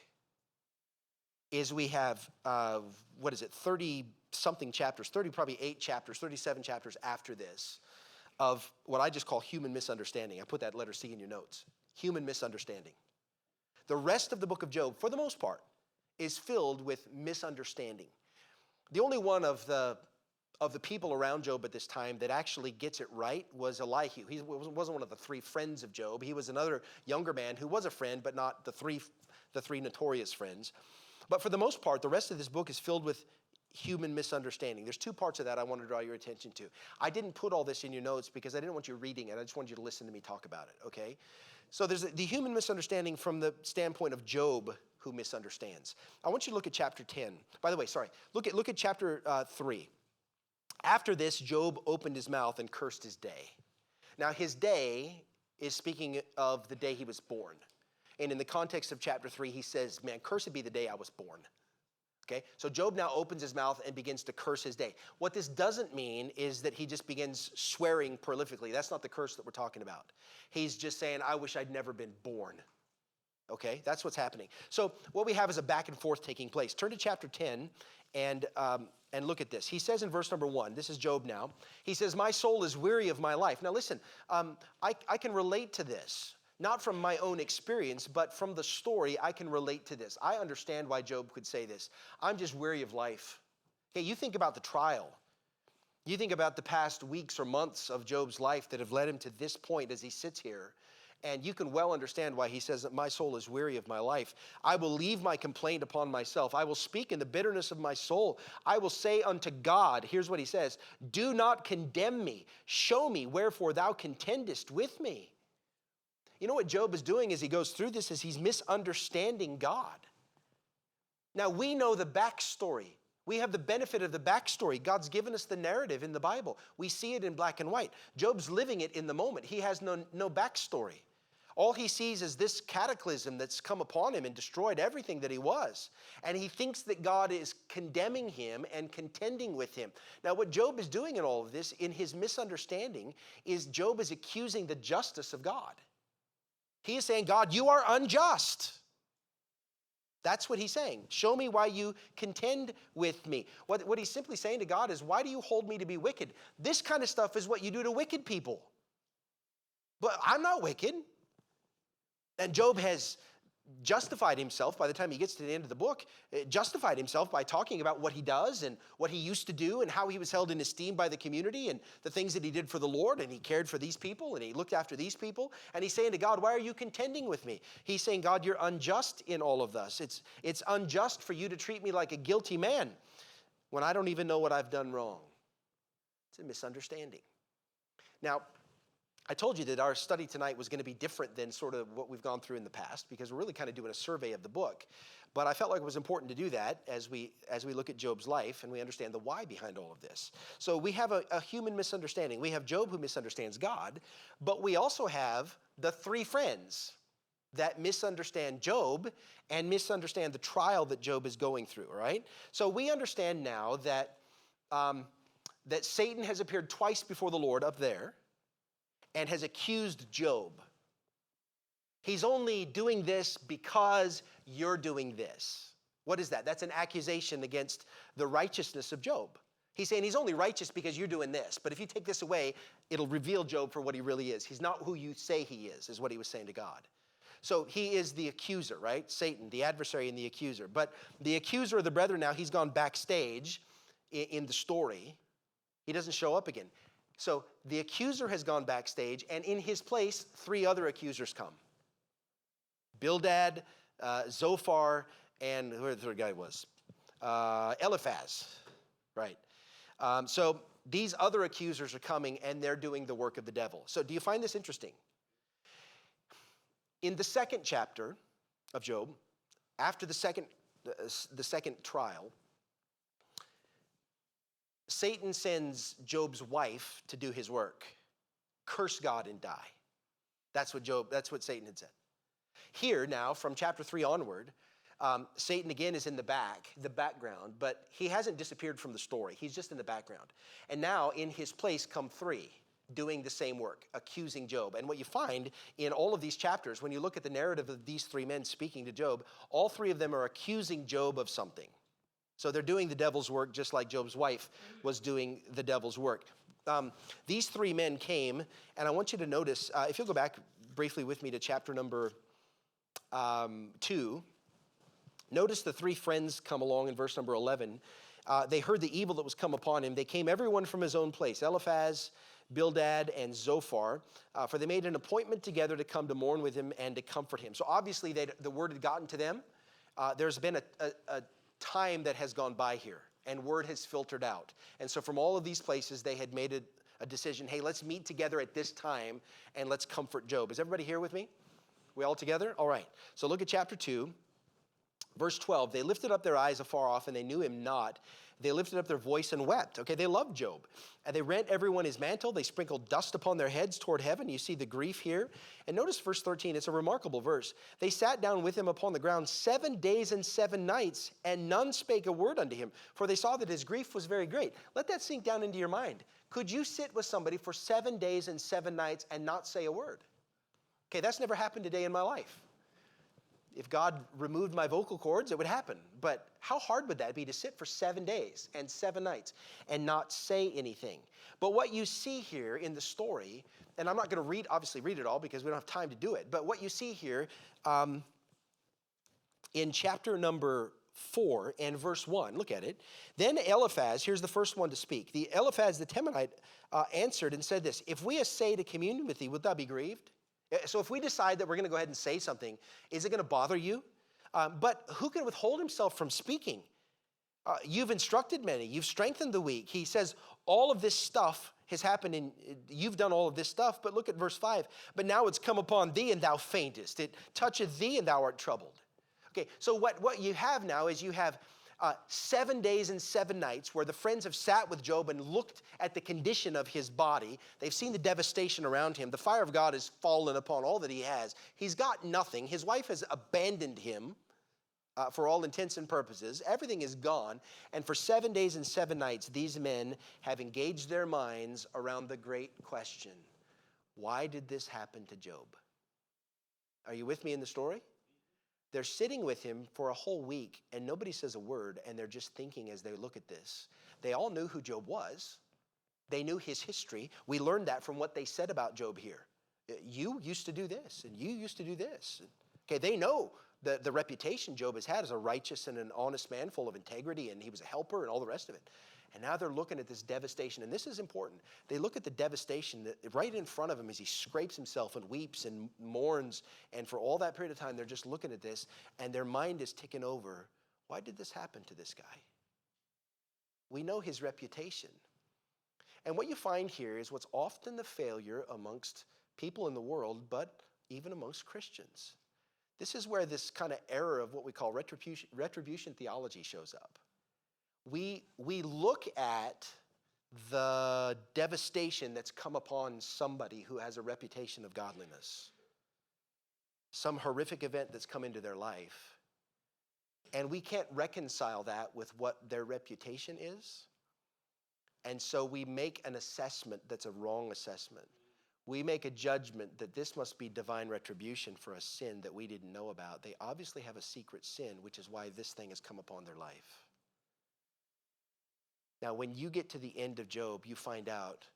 is we have, 30-something chapters, probably 8 chapters, 37 chapters after this of what I just call human misunderstanding. I put that letter C in your notes. Human misunderstanding. The rest of the book of Job, for the most part, is filled with misunderstanding. The only one of the of the people around Job at this time that actually gets it right was Elihu. He wasn't one of the three friends of Job. He was another younger man who was a friend, but not the three notorious friends. But for the most part, the rest of this book is filled with human misunderstanding. There's two parts of that I want to draw your attention to. I didn't put all this in your notes because I didn't want you reading it. I just wanted you to listen to me talk about it, okay? So there's the human misunderstanding from the standpoint of Job who misunderstands. I want you to look at chapter 10. By the way, sorry, look at chapter 3. After this, Job opened his mouth and cursed his day. Now, his day is speaking of the day he was born. And in the context of chapter 3, he says, man, cursed be the day I was born. Okay? So Job now opens his mouth and begins to curse his day. What this doesn't mean is that he just begins swearing prolifically. That's not the curse that we're talking about. He's just saying, I wish I'd never been born. Okay? That's what's happening. So what we have is a back and forth taking place. Turn to chapter 10 and look at this. He says in verse number 1, this is Job now. He says, my soul is weary of my life. Now listen, I can relate to this. Not from my own experience, but from the story, I can relate to this. I understand why Job could say this. I'm just weary of life. Okay, you think about the trial. You think about the past weeks or months of Job's life that have led him to this point as he sits here. And you can well understand why he says that my soul is weary of my life. I will leave my complaint upon myself. I will speak in the bitterness of my soul. I will say unto God, here's what he says, do not condemn me. Show me wherefore thou contendest with me. You know what Job is doing as he goes through this is he's misunderstanding God. Now we know the backstory. We have the benefit of the backstory. God's given us the narrative in the Bible. We see it in black and white. Job's living it in the moment. He has no backstory. All he sees is this cataclysm that's come upon him and destroyed everything that he was. And he thinks that God is condemning him and contending with him. Now what Job is doing in all of this, in his misunderstanding, is Job is accusing the justice of God. He is saying, God, you are unjust. That's what he's saying. Show me why you contend with me. What he's simply saying to God is, why do you hold me to be wicked? This kind of stuff is what you do to wicked people. But I'm not wicked. And Job has justified himself by the time he gets to the end of the book, justified himself by talking about what he does and what he used to do and how he was held in esteem by the community and the things that he did for the Lord, and he cared for these people and he looked after these people. And he's saying to God, why are you contending with me? He's saying, God, you're unjust in all of this. It's unjust for you to treat me like a guilty man when I don't even know what I've done wrong. It's a misunderstanding. Now, I told you that our study tonight was going to be different than sort of what we've gone through in the past because we're really kind of doing a survey of the book. But I felt like it was important to do that as we look at Job's life and we understand the why behind all of this. So we have a human misunderstanding. We have Job who misunderstands God, but we also have the three friends that misunderstand Job and misunderstand the trial that Job is going through, all right? So we understand now that, that Satan has appeared twice before the Lord up there and has accused Job. He's only doing this because you're doing this. What is that? That's an accusation against the righteousness of Job. He's saying he's only righteous because you're doing this. But if you take this away, it'll reveal Job for what he really is. He's not who you say he is what he was saying to God. So he is the accuser, right? Satan, the adversary and the accuser. But the accuser of the brethren now, he's gone backstage in the story. He doesn't show up again. So the accuser has gone backstage, and in his place, three other accusers come. Bildad, Zophar, and who the third guy was? Eliphaz, right? So these other accusers are coming, and they're doing the work of the devil. So do you find this interesting? In the second chapter of Job, after the second trial, Satan sends Job's wife to do his work. Curse God and die. That's what Satan had said. Here now, from chapter 3 onward, Satan again is in the background, but he hasn't disappeared from the story. He's just in the background. And now in his place come three doing the same work, accusing Job. And what you find in all of these chapters, when you look at the narrative of these three men speaking to Job, all three of them are accusing Job of something. So they're doing the devil's work just like Job's wife was doing the devil's work. These three men came, and I want you to notice, if you'll go back briefly with me to chapter number 2, notice the three friends come along in verse number 11. they heard the evil that was come upon him. They came everyone from his own place, Eliphaz, Bildad, and Zophar, for they made an appointment together to come to mourn with him and to comfort him. So obviously the word had gotten to them. There's been a time that has gone by here, and word has filtered out. And so from all of these places, they had made a decision, hey, let's meet together at this time, and let's comfort Job. Is everybody here with me? We all together? All right. So look at chapter 2. Verse 12, they lifted up their eyes afar off, and they knew him not. They lifted up their voice and wept. Okay, they loved Job. And they rent everyone his mantle. They sprinkled dust upon their heads toward heaven. You see the grief here. And notice verse 13, it's a remarkable verse. They sat down with him upon the ground 7 days and 7 nights, and none spake a word unto him, for they saw that his grief was very great. Let that sink down into your mind. Could you sit with somebody for 7 days and 7 nights and not say a word? Okay, that's never happened today in my life. If God removed my vocal cords, it would happen. But how hard would that be to sit for 7 days and 7 nights and not say anything? But what you see here in the story, and I'm not going to obviously read it all because we don't have time to do it, but what you see here in chapter number 4 and verse 1, look at it. Then Eliphaz, here's the first one to speak. The Eliphaz the Temanite answered and said this, if we essay to commune with thee, wilt thou be grieved? So if we decide that we're going to go ahead and say something, is it going to bother you? But who can withhold himself from speaking? You've instructed many. You've strengthened the weak. He says all of this stuff has happened, you've done all of this stuff. But look at verse 5. But now it's come upon thee, and thou faintest. It toucheth thee, and thou art troubled. Okay, so what you have now is you have 7 days and 7 nights where the friends have sat with Job and looked at the condition of his body. They've seen the devastation around him. The fire of God has fallen upon all that he has. He's got nothing. His wife has abandoned him for all intents and purposes. Everything is gone. And for 7 days and 7 nights, these men have engaged their minds around the great question, why did this happen to Job? Are you with me in the story? They're sitting with him for a whole week, and nobody says a word, and they're just thinking as they look at this. They all knew who Job was. They knew his history. We learned that from what they said about Job here. You used to do this, and you used to do this. Okay, they know the reputation Job has had as a righteous and an honest man full of integrity, and he was a helper and all the rest of it. And now they're looking at this devastation, and this is important. They look at the devastation that right in front of him as he scrapes himself and weeps and mourns, and for all that period of time, they're just looking at this, and their mind is ticking over, why did this happen to this guy? We know his reputation. And what you find here is what's often the failure amongst people in the world, but even amongst Christians. This is where this kind of error of what we call retribution theology shows up. We look at the devastation that's come upon somebody who has a reputation of godliness, some horrific event that's come into their life, and we can't reconcile that with what their reputation is. And so we make an assessment that's a wrong assessment. We make a judgment that this must be divine retribution for a sin that we didn't know about. They obviously have a secret sin, which is why this thing has come upon their life. Now, when you get to the end of Job, you find out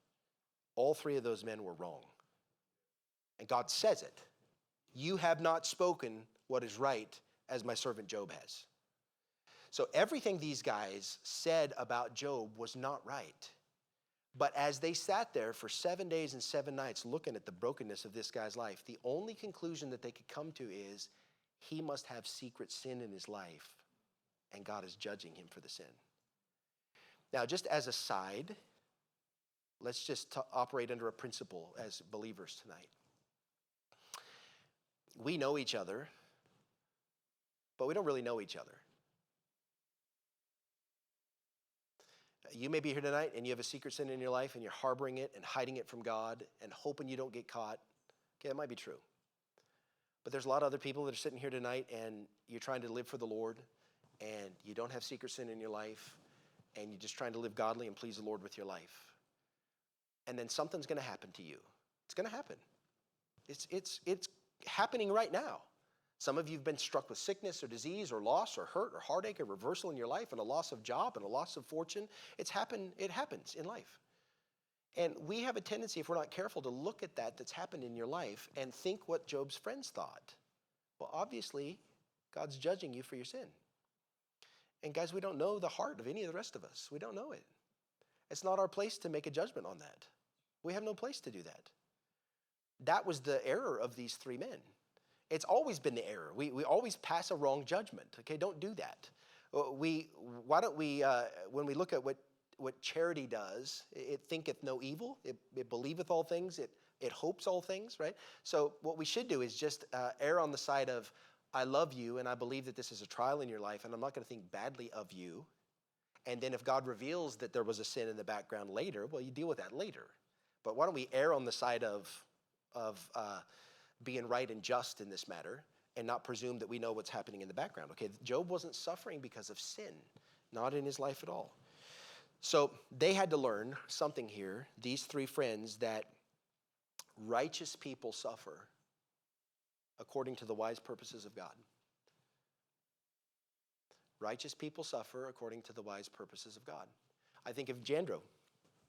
all 3 of those men were wrong. And God says it. You have not spoken what is right as my servant Job has. So everything these guys said about Job was not right. But as they sat there for 7 days and 7 nights looking at the brokenness of this guy's life, the only conclusion that they could come to is he must have secret sin in his life, and God is judging him for the sin. Now, just as a side, let's just operate under a principle as believers tonight. We know each other, but we don't really know each other. You may be here tonight and you have a secret sin in your life and you're harboring it and hiding it from God and hoping you don't get caught. Okay, that might be true. But there's a lot of other people that are sitting here tonight and you're trying to live for the Lord and you don't have secret sin in your life and you're just trying to live godly and please the Lord with your life. And then something's going to happen to you. It's going to happen. It's happening right now. Some of you have been struck with sickness or disease or loss or hurt or heartache or reversal in your life and a loss of job and a loss of fortune. It happens in life. And we have a tendency, if we're not careful, to look at that's happened in your life and think what Job's friends thought. Well, obviously, God's judging you for your sin. And guys, we don't know the heart of any of the rest of us. We don't know it. It's not our place to make a judgment on that. We have no place to do that. That was the error of these three men. It's always been the error. We always pass a wrong judgment. Okay, don't do that. Why don't we, when we look at what charity does, it thinketh no evil, it believeth all things, it hopes all things, right? So what we should do is just err on the side of, I love you and I believe that this is a trial in your life and I'm not going to think badly of you. And then if God reveals that there was a sin in the background later, well, you deal with that later. But why don't we err on the side of being right and just in this matter and not presume that we know what's happening in the background. Okay, Job wasn't suffering because of sin, not in his life at all. So they had to learn something here, these three friends, that righteous people suffer according to the wise purposes of God. Righteous people suffer according to the wise purposes of God. I think of Jandro,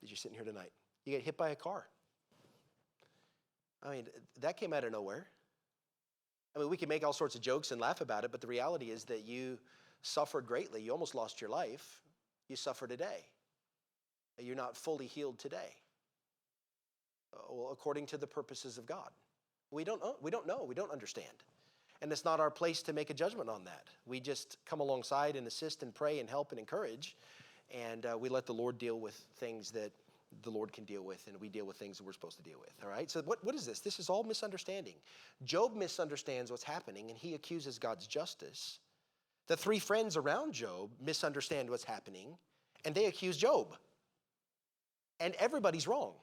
that you're sitting here tonight. You get hit by a car. I mean, that came out of nowhere. I mean, we can make all sorts of jokes and laugh about it, but the reality is that you suffered greatly. You almost lost your life. You suffer today. You're not fully healed today. Well, according to the purposes of God. We don't know. We don't understand. And it's not our place to make a judgment on that. We just come alongside and assist and pray and help and encourage, and we let the Lord deal with things that the Lord can deal with, and we deal with things that we're supposed to deal with, all right? So what is this? This is all misunderstanding. Job misunderstands what's happening, and he accuses God's justice. The three friends around Job misunderstand what's happening, and they accuse Job. And everybody's wrong.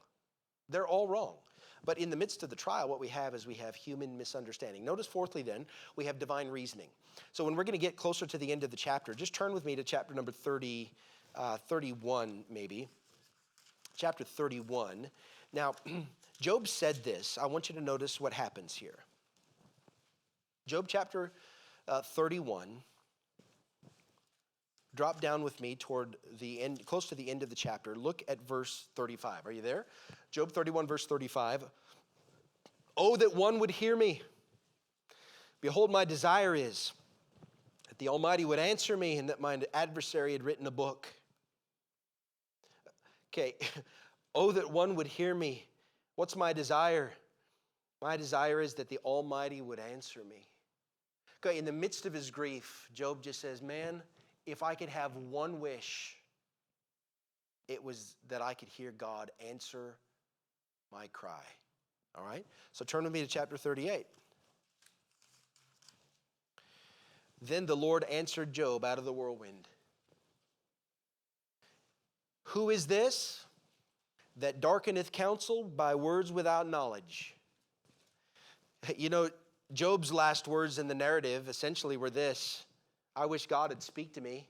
They're all wrong. But in the midst of the trial, what we have is we have human misunderstanding. Notice fourthly then, we have divine reasoning. So when we're going to get closer to the end of the chapter, just turn with me to chapter number 31 maybe. Chapter 31. Now, Job said this. I want you to notice what happens here. Job chapter 31. Drop down with me toward the end, close to the end of the chapter. Look at verse 35. Are you there? Job 31, verse 35. Oh, that one would hear me. Behold, my desire is that the Almighty would answer me and that my adversary had written a book. Okay, oh, that one would hear me. What's my desire? My desire is that the Almighty would answer me. Okay, in the midst of his grief, Job just says, man, if I could have one wish, it was that I could hear God answer my cry. All right? So turn with me to chapter 38. Then the Lord answered Job out of the whirlwind. Who is this that darkeneth counsel by words without knowledge? You know, Job's last words in the narrative essentially were this: I wish God would speak to me.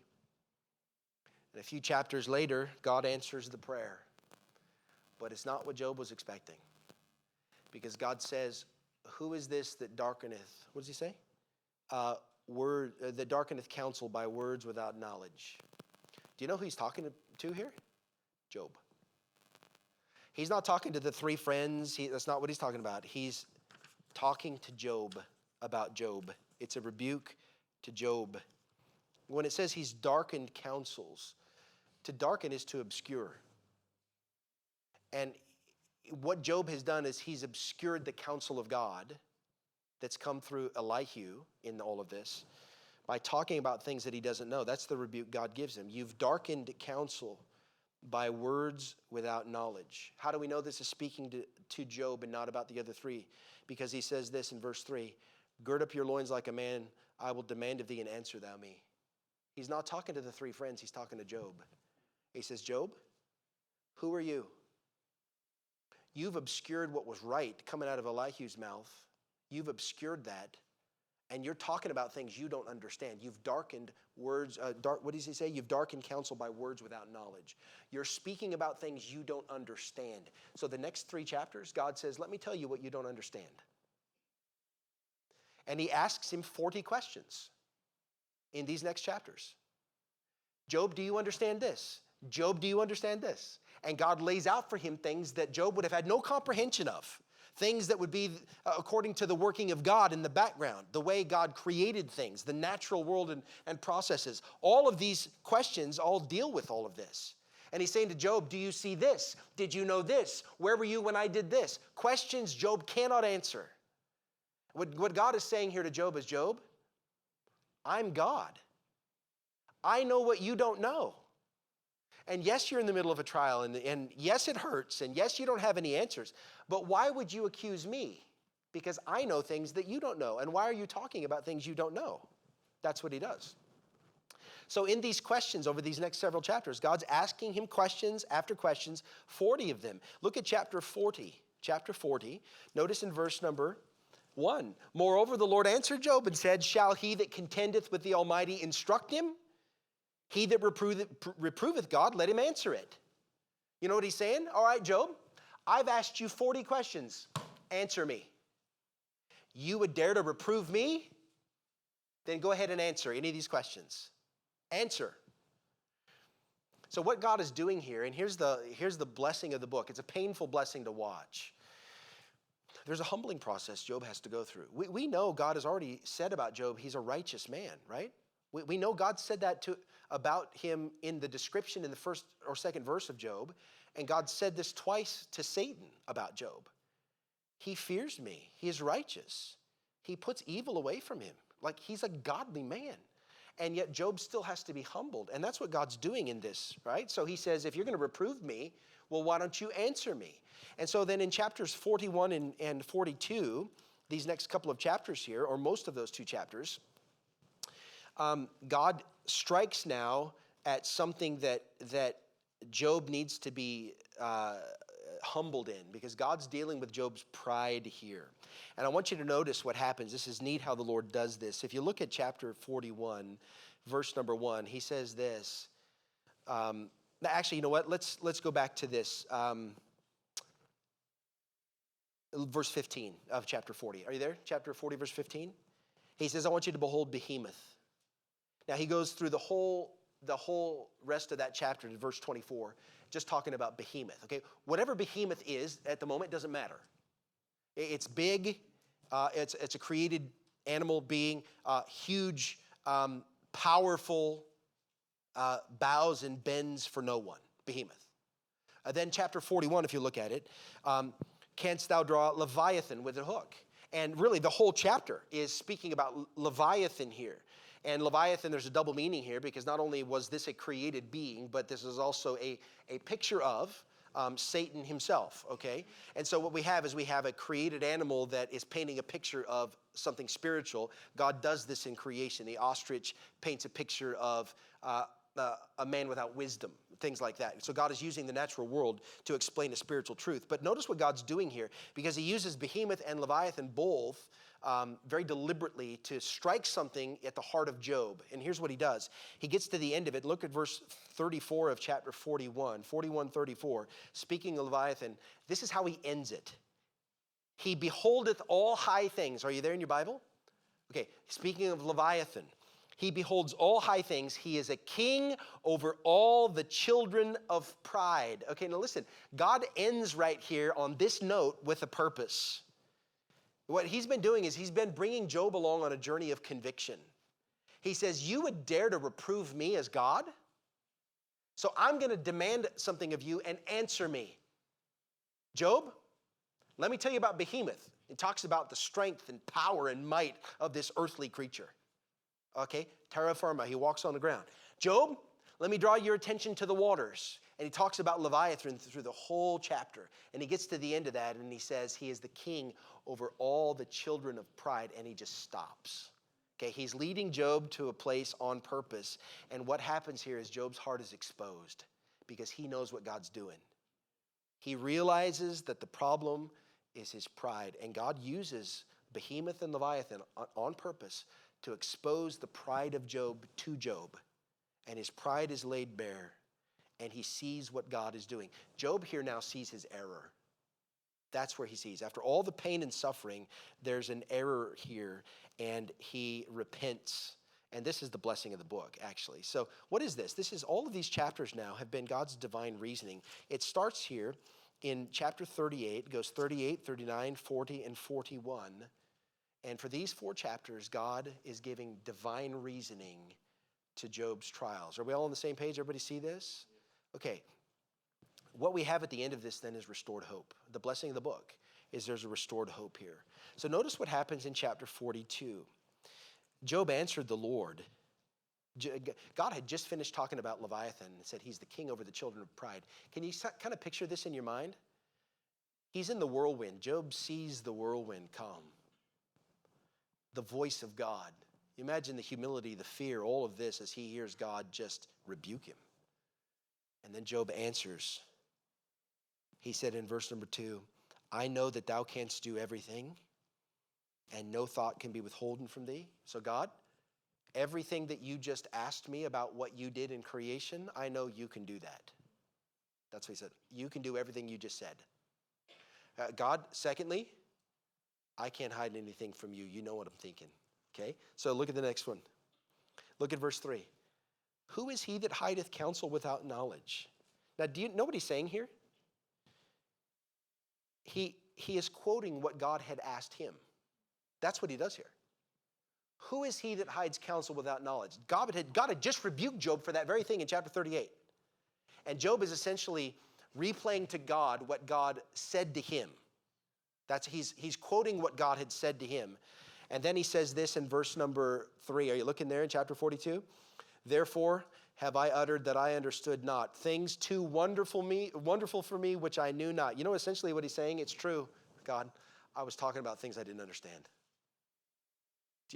And a few chapters later, God answers the prayer. But it's not what Job was expecting. Because God says, who is this that darkeneth, what does he say? That darkeneth counsel by words without knowledge. Do you know who he's talking to here? Job. He's not talking to the three friends. That's not what he's talking about. He's talking to Job about Job. It's a rebuke to Job. When it says he's darkened counsels, to darken is to obscure. And what Job has done is he's obscured the counsel of God that's come through Elihu in all of this by talking about things that he doesn't know. That's the rebuke God gives him. You've darkened counsel by words without knowledge. How do we know this is speaking to Job and not about the other three? Because he says this in verse 3, gird up your loins like a man, I will demand of thee and answer thou me. He's not talking to the three friends, he's talking to Job. He says, Job, who are you? You've obscured what was right coming out of Elihu's mouth. You've obscured that. And you're talking about things you don't understand. You've darkened words. What does he say? You've darkened counsel by words without knowledge. You're speaking about things you don't understand. So the next 3 chapters, God says, let me tell you what you don't understand. And he asks him 40 questions in these next chapters. Job, do you understand this? Job, do you understand this? And God lays out for him things that Job would have had no comprehension of. things that would be according to the working of God in the background, the way God created things, the natural world and processes. All of these questions all deal with all of this. And he's saying to Job, do you see this? Did you know this? Where were you when I did this? Questions Job cannot answer. What God is saying here to Job is, Job, I'm God. I know what you don't know. And yes, you're in the middle of a trial, and yes, it hurts, and yes, you don't have any answers. But why would you accuse me? Because I know things that you don't know. And why are you talking about things you don't know? That's what he does. So in these questions over these next several chapters, God's asking him questions after questions, 40 of them. Look at chapter 40. Chapter 40. Notice in verse number 1. Moreover, the Lord answered Job and said, shall he that contendeth with the Almighty instruct him? He that reproveth God, let him answer it. You know what he's saying? All right, Job, I've asked you 40 questions. Answer me. You would dare to reprove me? Then go ahead and answer any of these questions. Answer. So what God is doing here, and here's the blessing of the book. It's a painful blessing to watch. There's a humbling process Job has to go through. We know God has already said about Job, he's a righteous man, right? We know God said that about him in the description in the first or second verse of Job. And God said this twice to Satan about Job. He fears me. He is righteous. He puts evil away from him. Like he's a godly man. And yet Job still has to be humbled. And that's what God's doing in this, right? So he says, if you're going to reprove me, well, why don't you answer me? And so then in chapters 41 and 42, these next couple of chapters here, or most of those two chapters, God strikes now at something that Job needs to be humbled in, because God's dealing with Job's pride here. And I want you to notice what happens. This is neat how the Lord does this. If you look at chapter 41, verse number 1, he says this. Actually, you know what? Let's go back to this. Verse 15 of chapter 40. Are you there? Chapter 40, verse 15. He says, I want you to behold Behemoth. Now he goes through the whole rest of that chapter in verse 24, just talking about Behemoth. Okay, whatever Behemoth is at the moment doesn't matter. It's big. It's a created animal being, huge, powerful, bows and bends for no one. Behemoth. Then chapter 41, if you look at it, canst thou draw Leviathan with a hook? And really, the whole chapter is speaking about Leviathan here. And Leviathan, there's a double meaning here, because not only was this a created being, but this is also a picture of Satan himself, okay? And so what we have is we have a created animal that is painting a picture of something spiritual. God does this in creation. The ostrich paints a picture of a man without wisdom, things like that. So God is using the natural world to explain a spiritual truth. But notice what God's doing here, because he uses Behemoth and Leviathan both very deliberately to strike something at the heart of Job. And here's what he does. He gets to the end of it. Look at verse 34 of chapter 41, 34. Speaking of Leviathan, this is how he ends it. He beholdeth all high things. Are you there in your Bible? Okay, speaking of Leviathan, he beholds all high things. He is a king over all the children of pride. Okay, now listen. God ends right here on this note with a purpose. What he's been doing is he's been bringing Job along on a journey of conviction. He says, you would dare to reprove me as God? So I'm going to demand something of you and answer me. Job, let me tell you about Behemoth. It talks about the strength and power and might of this earthly creature. Okay, terra firma, he walks on the ground. Job, let me draw your attention to the waters. And he talks about Leviathan through the whole chapter. And he gets to the end of that and he says he is the king over all the children of pride, and he just stops. Okay, he's leading Job to a place on purpose. And what happens here is Job's heart is exposed because he knows what God's doing. He realizes that the problem is his pride, and God uses Behemoth and Leviathan on purpose to expose the pride of Job to Job. And his pride is laid bare, and he sees what God is doing. Job here now sees his error. That's where he sees. After all the pain and suffering, there's an error here, and he repents. And this is the blessing of the book, actually. So what is this? This is all of these chapters now have been God's divine reasoning. It starts here in chapter 38, it goes 38, 39, 40, and 41. And for these 4 chapters, God is giving divine reasoning to Job's trials. Are we all on the same page? Everybody see this? Okay. What we have at the end of this then is restored hope. The blessing of the book is there's a restored hope here. So notice what happens in chapter 42. Job answered the Lord. God had just finished talking about Leviathan and said he's the king over the children of pride. Can you kind of picture this in your mind? He's in the whirlwind. Job sees the whirlwind come. The voice of God. You imagine the humility, the fear, all of this as he hears God just rebuke him. And then Job answers. He said in verse number 2, I know that thou canst do everything, and no thought can be withholden from thee. So God, everything that you just asked me about what you did in creation, I know you can do that. That's what he said. You can do everything you just said. God, secondly, I can't hide anything from you. You know what I'm thinking. Okay? So look at the next one. Look at verse 3. Who is he that hideth counsel without knowledge? Now, do you know what he's saying here? He is quoting what God had asked him. That's what he does here. Who is he that hides counsel without knowledge? God had just rebuked Job for that very thing in chapter 38. And Job is essentially replaying to God what God said to him. He's quoting what God had said to him. And then he says this in verse number 3. Are you looking there in chapter 42? Therefore have I uttered that I understood not. Things too wonderful for me, which I knew not. You know essentially what he's saying? It's true, God. I was talking about things I didn't understand.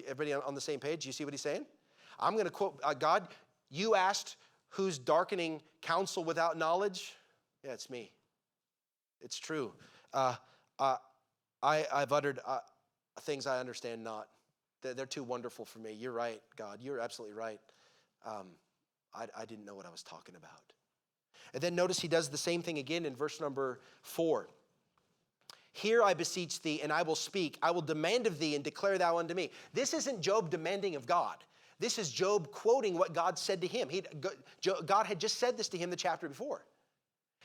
Everybody on the same page? You see what he's saying? I'm going to quote, God, you asked who's darkening counsel without knowledge? Yeah, it's me. It's true. I've uttered things I understand not. They're too wonderful for me. You're right, God. You're absolutely right. I didn't know what I was talking about. And then notice he does the same thing again in verse number 4. Here I beseech thee, and I will speak. I will demand of thee, and declare thou unto me. This isn't Job demanding of God. This is Job quoting what God said to him. God had just said this to him the chapter before.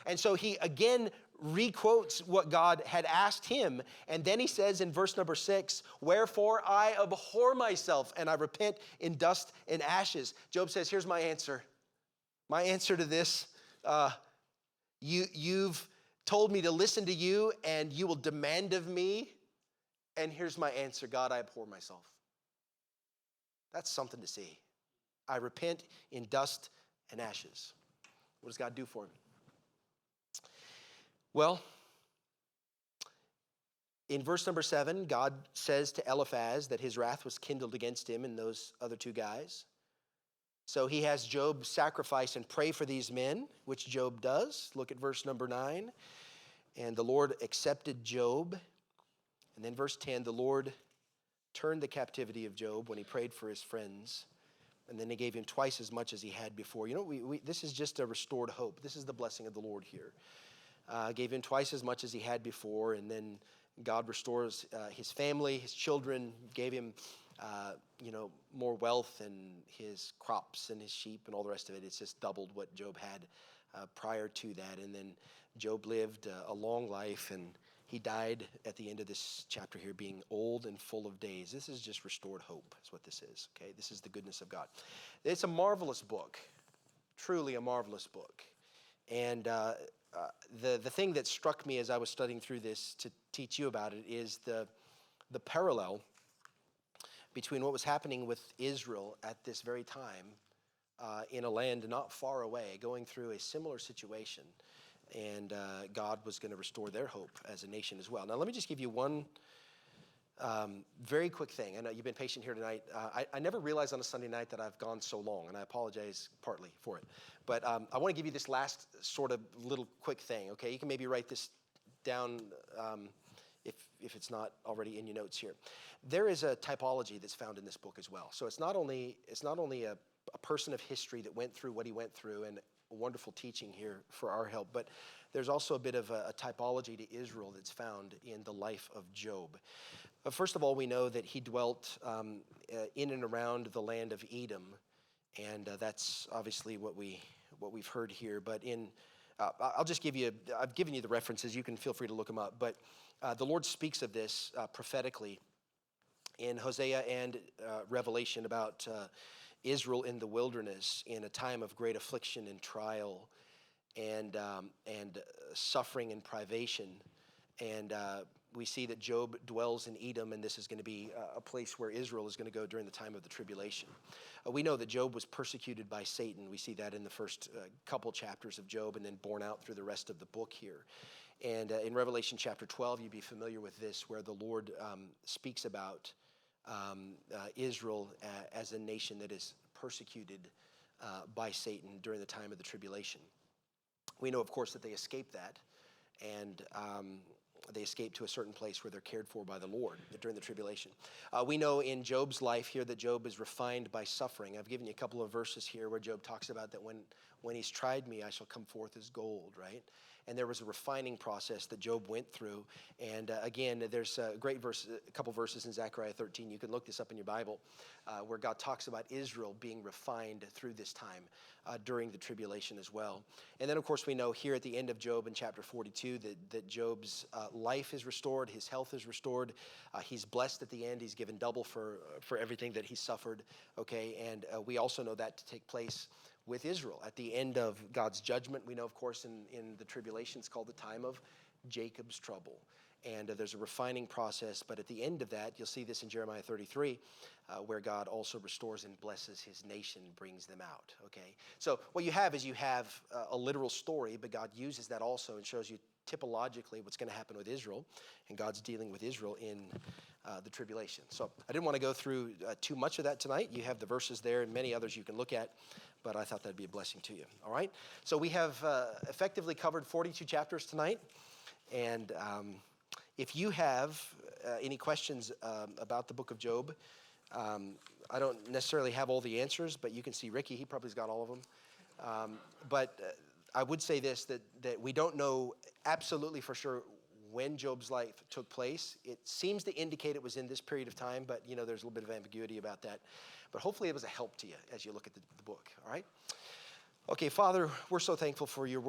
And so he again requotes what God had asked him. And then he says in verse number 6, wherefore I abhor myself, and I repent in dust and ashes. Job says, here's my answer. My answer to this, you've told me to listen to you, and you will demand of me. And here's my answer, God, I abhor myself. That's something to see. I repent in dust and ashes. What does God do for him? Well, in verse number 7, God says to Eliphaz that his wrath was kindled against him and those other 2 guys. So he has Job sacrifice and pray for these men, which Job does. Look at verse number 9. And the Lord accepted Job. And then verse 10, the Lord turned the captivity of Job when he prayed for his friends. And then he gave him twice as much as he had before. You know, this is just a restored hope. This is the blessing of the Lord here. Gave him twice as much as he had before. And then God restores his family, his children, gave him more wealth and his crops and his sheep and all the rest of it. It's just doubled what Job had prior to that. And then Job lived a long life, and he died at the end of this chapter here being old and full of days. This is just restored hope is what this is, okay? This is the goodness of God. It's a marvelous book, truly a marvelous book. And the thing that struck me as I was studying through this to teach you about it is the parallel between what was happening with Israel at this very time in a land not far away, going through a similar situation. And God was going to restore their hope as a nation as well. Now, let me just give you one very quick thing. I know you've been patient here tonight. I never realized on a Sunday night that I've gone so long, and I apologize partly for it. But I want to give you this last sort of little quick thing, okay? You can maybe write this down if it's not already in your notes here. There is a typology that's found in this book as well. So it's not only a person of history that went through what he went through and wonderful teaching here for our help, but there's also a bit of a typology to Israel that's found in the life of Job. First of all, we know that he dwelt in and around the land of Edom, and that's obviously what we've heard here. But in I'll just give you, I've given you the references. You can feel free to look them up. But the Lord speaks of this prophetically in Hosea and Revelation about Israel in the wilderness in a time of great affliction and trial and suffering and privation. And we see that Job dwells in Edom, and this is going to be a place where Israel is going to go during the time of the tribulation. We know that Job was persecuted by Satan. We see that in the first couple chapters of Job and then borne out through the rest of the book here. And in Revelation chapter 12, you'd be familiar with this, where the Lord speaks about Israel as a nation that is persecuted by Satan during the time of the tribulation. We know, of course, that they escaped that, and they escape to a certain place where they're cared for by the Lord during the tribulation. We know in Job's life here that Job is refined by suffering. I've given you a couple of verses here where Job talks about that when he's tried me, I shall come forth as gold, right? And there was a refining process that Job went through. And again, there's a great verse, a couple verses in Zechariah 13. You can look this up in your Bible, where God talks about Israel being refined through this time during the tribulation as well. And then, of course, we know here at the end of Job in chapter 42 that Job's life is restored, his health is restored. He's blessed at the end. He's given double for everything that he suffered. Okay, and we also know that to take place with Israel. At the end of God's judgment, we know, of course, in the tribulation, it's called the time of Jacob's trouble. And there's a refining process, but at the end of that, you'll see this in Jeremiah 33, where God also restores and blesses his nation, brings them out, okay? So what you have is you have a literal story, but God uses that also and shows you typologically what's going to happen with Israel, and God's dealing with Israel in the tribulation. So I didn't want to go through too much of that tonight. You have the verses there and many others you can look at, but I thought that'd be a blessing to you, all right? So we have effectively covered 42 chapters tonight, and if you have any questions about the book of Job, I don't necessarily have all the answers, but you can see Ricky, he probably's got all of them. But I would say this, that we don't know absolutely for sure when Job's life took place. It seems to indicate it was in this period of time, but you know, there's a little bit of ambiguity about that. But hopefully it was a help to you as you look at the book, all right? Okay, Father, we're so thankful for your word.